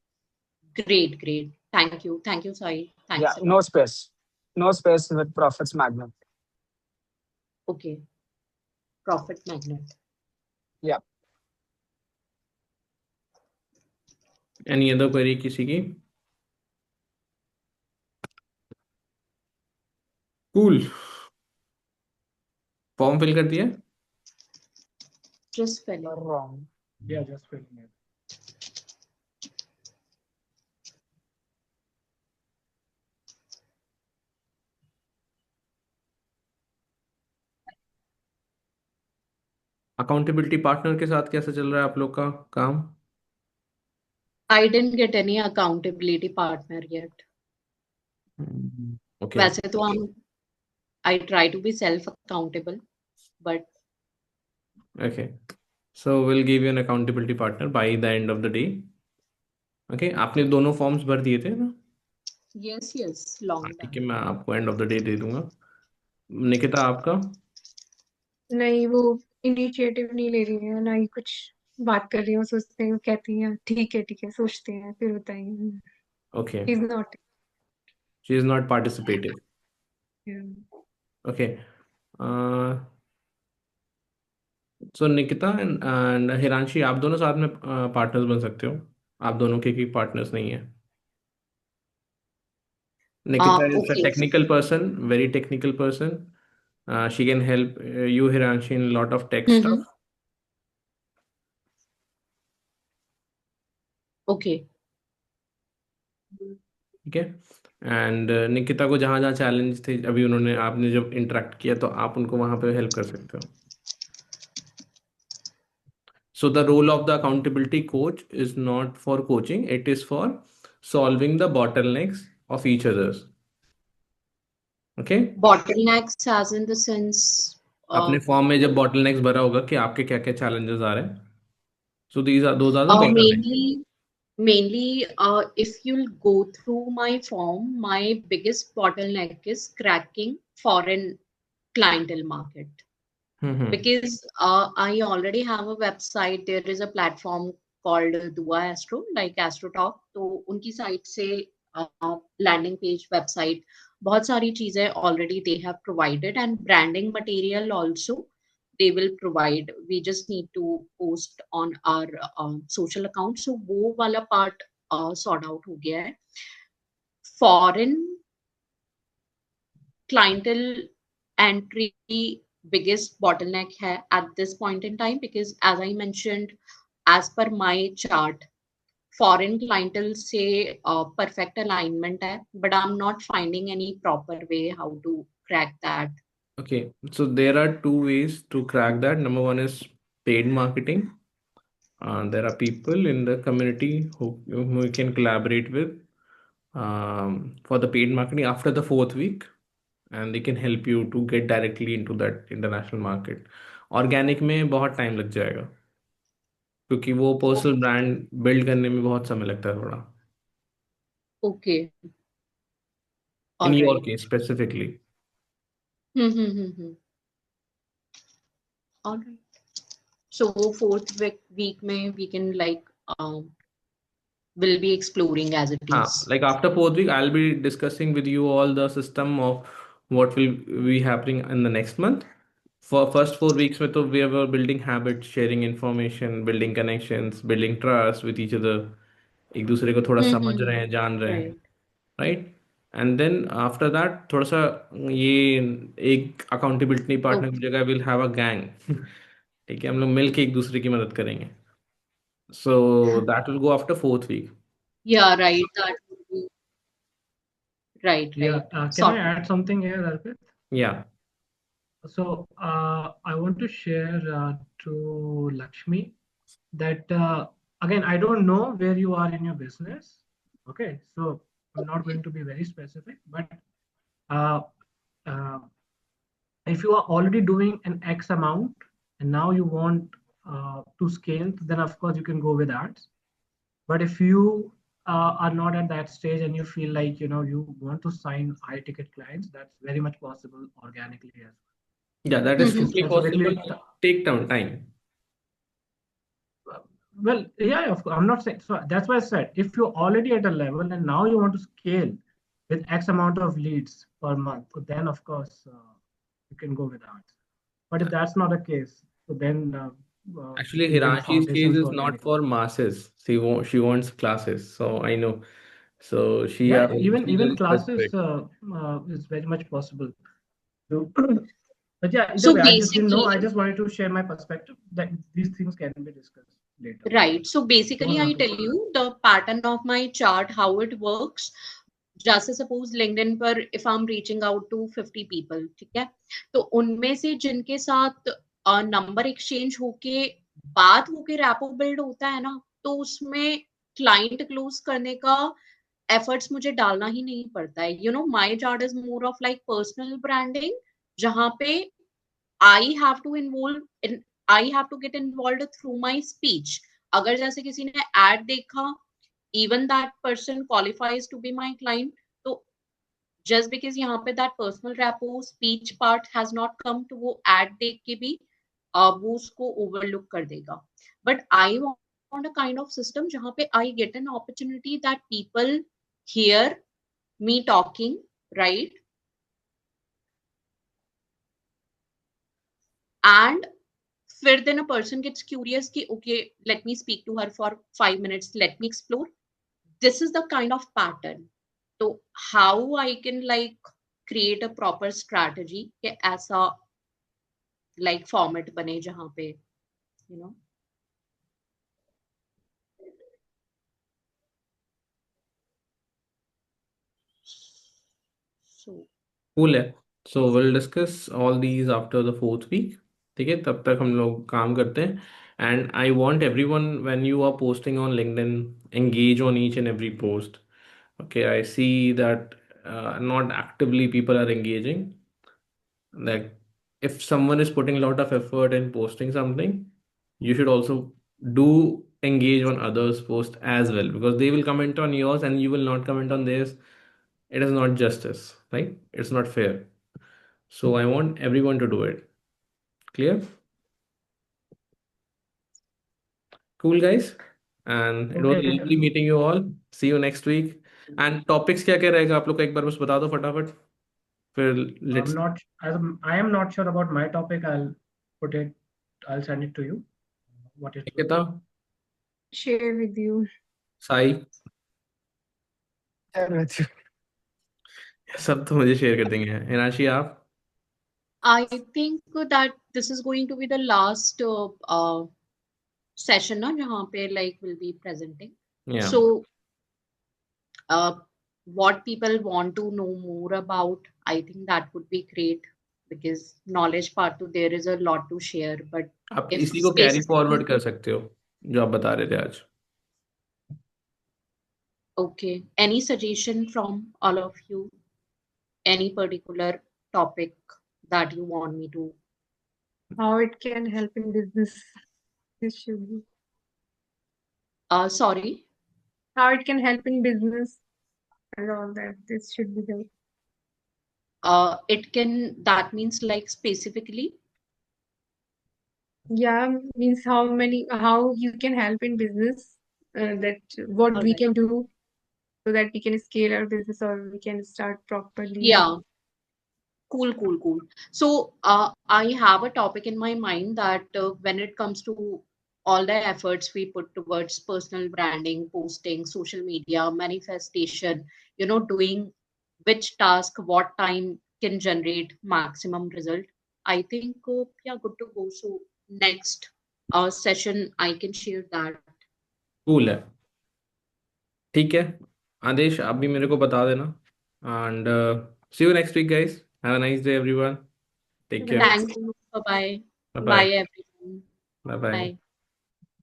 S7: Great, great. Thank you. Thank you, Sai.
S6: Yeah,
S7: Thanks a
S6: no
S7: lot.
S6: space. No space with Profits Magnet.
S7: Okay. Profit magnet.
S6: Yeah.
S1: Any other query किसी की? Cool. Form fill कर दिया?
S7: Just filling.
S6: Wrong.
S5: Yeah, just filling it.
S1: Accountability partner के साथ कैसा चल रहा है आप लोग का काम?
S7: I didn't get any accountability partner yet.
S1: Okay.
S7: वैसे तो I try to be self accountable, but
S1: Okay. So we'll give you an accountability partner by the end of the day. Okay. आपने दोनों फॉर्म्स भर दिए थे ना?
S7: yes, long
S1: ठीक है,
S7: done.
S1: मैं आपको end of the day they दूंगा. निकिता आपका?
S2: नहीं, वो इनिशिएटिव नहीं ले रही है, ना ही कुछ बात कर रही हूँ, सोचते हैं, कहती हैं ठीक है सोचते हैं फिर बताएंगे.
S1: Okay.
S2: He's not.
S1: She is not participating.
S2: Yeah.
S1: Okay. So Nikita and Hiranshi, आप दोनों साथ में पार्टनर्स बन सकते हो. आप दोनों के पार्टनर्स नहीं है. Nikita is a
S7: Okay.
S1: technical person, very technical person. She can help you, Hiranshi, in a lot of tech stuff.
S7: Okay.
S1: ठीक है. एंड निकिता को जहाँ जहाँ चैलेंज थे अभी उन्होंने आपने जब इंटरेक्ट किया तो आप उनको वहाँ पे हेल्प कर सकते हो. So the role of the accountability coach is not for coaching, it is for solving the bottlenecks of each others. Okay.
S7: Bottlenecks as in the sense,
S1: अपने फॉर्म में जब bottlenecks भरा होगा कि आपके क्या क्या challenges आ रहे हैं. So those are the bottlenecks.
S7: mainly, if you'll go through my form, my biggest bottleneck is cracking foreign clientele market. Because I already have a website. There is a platform called Dua Astro, like Astro Talk. तो उनकी site से landing page, website, बहुत सारी चीजें already they have provided, and branding material also they will provide. We just need to post on our social account. So वो वाला part sort out हो गया है. Foreign clientele entry biggest bottleneck hai at this point in time, because as I mentioned, as per my chart, foreign clientele say perfect alignment hai, but I'm not finding any proper way how to crack that.
S1: Okay, so there are two ways to crack that. Number one is paid marketing. There are people in the community whom we can collaborate with for the paid marketing after the fourth week, and they can help you to get directly into that international market. Organic में बहुत time लग जाएगा क्योंकि वो personal brand build करने में बहुत समय लगता है थोड़ा.
S7: Okay.
S1: In
S7: All
S1: your
S7: right.
S1: case specifically.
S7: All right. So fourth week mein we can like will be exploring as it is.
S1: Like after fourth week, I'll be discussing with you all the system of what will be happening in the next month. For first 4 weeks, में तो we were building habits, sharing information, building connections, building trust with each other. एक दूसरे को थोड़ा समझ रहे हैं, जान रहे हैं,
S7: Right.
S1: right? And then after that, थोड़ा सा ये एक accountability partner की जगह we'll have a gang. ठीक है, हम लोग मिल के एक दूसरे की मदद करेंगे. So that will go after fourth week.
S7: Yeah, right. That would be right.
S5: Yeah. Can I
S7: Sorted.
S5: add something here, Arpit?
S1: Yeah.
S5: So I want to share to Lakshmi that again, I don't know where you are in your business. Okay, so I'm not going to be very specific, but uh, uh, if you are already doing an X amount and now you want to scale, then of course you can go with ads. But if you are not at that stage and you feel like you want to sign high ticket clients, that's very much possible organically as
S1: Yeah, that is
S7: Mhm.
S1: totally possible,
S5: specifically.
S1: but take down time.
S5: Well, yeah, of course. I'm not saying so. That's why I said if you're already at a level and now you want to scale with X amount of leads per month, so then of course you can go with ads. But if that's not the case, so then you
S1: Actually,
S5: can build
S1: Hirashi's case
S5: foundations
S1: is not
S5: organically.
S1: for masses. She wants classes, so I know. So
S5: Yeah,
S1: she's
S5: even
S1: very
S5: classes
S1: specific.
S5: is very much possible. So, but yeah, either
S7: So
S5: way, I just didn't know.
S7: basically,
S5: I just wanted to share my perspective that these things can be discussed later.
S7: right. So
S5: Don't
S7: basically, I
S5: have to.
S7: tell you the pattern of my chart, how it works. जैसे suppose LinkedIn पर if I'm reaching out to 50 people, ठीक है, तो उनमें से जिनके साथ number exchange होके बात होके रैपो बिल्ड होता है ना, तो उसमें क्लाइंट क्लोज करने का एफर्ट्स मुझे डालना ही नहीं पड़ता है. My chart is more of like personal branding, जहां पे I have to involve in I have to get involve through my speech. अगर जैसे किसी ने एड देखा, even that person qualifies to be my client. So just because यहाँ पे that personal rapport speech part has not come to वो ad देख के भी वो उसको overlook कर देगा. But I want a kind of system जहाँ पे I get an opportunity that people hear me talking, right? And फिर then a person gets curious कि okay, let me speak to her for 5 minutes, let me explore. This is the kind of pattern. So how I can like create a proper strategy कि ऐसा like format बने जहाँ पे you know so
S1: Cool है. So we'll discuss all these after the fourth week. ठीक है, तब तक हम लोग काम करते हैं. And I want everyone, when you are posting on LinkedIn, engage on each and every post. Okay, I see that not actively people are engaging. Like, if someone is putting a lot of effort in posting something, you should also do engage on others' post as well, because they will comment on yours and you will not comment on theirs. It is not justice, right? It's not fair. So I want everyone to do it. Clear? Cool, guys. And it was
S5: Okay.
S1: lovely meeting you all. See you next week. And topics क्या क्या रहेगा आप लोग का एक बार बस बता दो फटाफट. फिर
S5: I'm
S1: let's.
S5: not. I am not sure about my topic. Put it. I'll send it to you. What it will
S1: Nikita,
S5: be.
S2: Share with you.
S1: Sai,
S6: Share with you.
S1: सब तो मुझे शेयर कर देंगे. हिनाशी आप.
S7: I think that this is going to be the last session ना जहाँ पे like will be presenting.
S1: Yeah.
S7: So uh, what people want to know more about, I think that would be great because knowledge part to there is a lot to share. But
S1: आप
S7: if
S1: इसी को carry
S7: specifically,
S1: forward कर सकते हो जो आप बता रहे थे आज.
S7: okay, any suggestion from all of you, any particular topic that you want me to?
S2: How it can help in business. This should be.
S7: Sorry.
S2: How it can help in business and all that. This should be the.
S7: It can, that means like specifically.
S2: Yeah, means how you can help in business. That what
S7: All
S2: we
S7: right.
S2: can do so that we can scale our business or we can start properly.
S7: Yeah. Cool. So I have a topic in my mind that when it comes to all the efforts we put towards personal branding, posting, social media, manifestation, doing which task, what time can generate maximum result. I think, yeah, good to go. So next session, I can share that.
S1: Cool है. ठीक है. आदेश आप भी मेरे को बता देना. And see you next week guys. Have a nice day everyone. Take
S2: Have a
S1: care.
S2: nice
S7: Thank
S2: day.
S7: you. Bye bye.
S1: Bye
S7: Bye
S1: bye.
S7: everyone.
S1: Bye bye.
S7: Bye.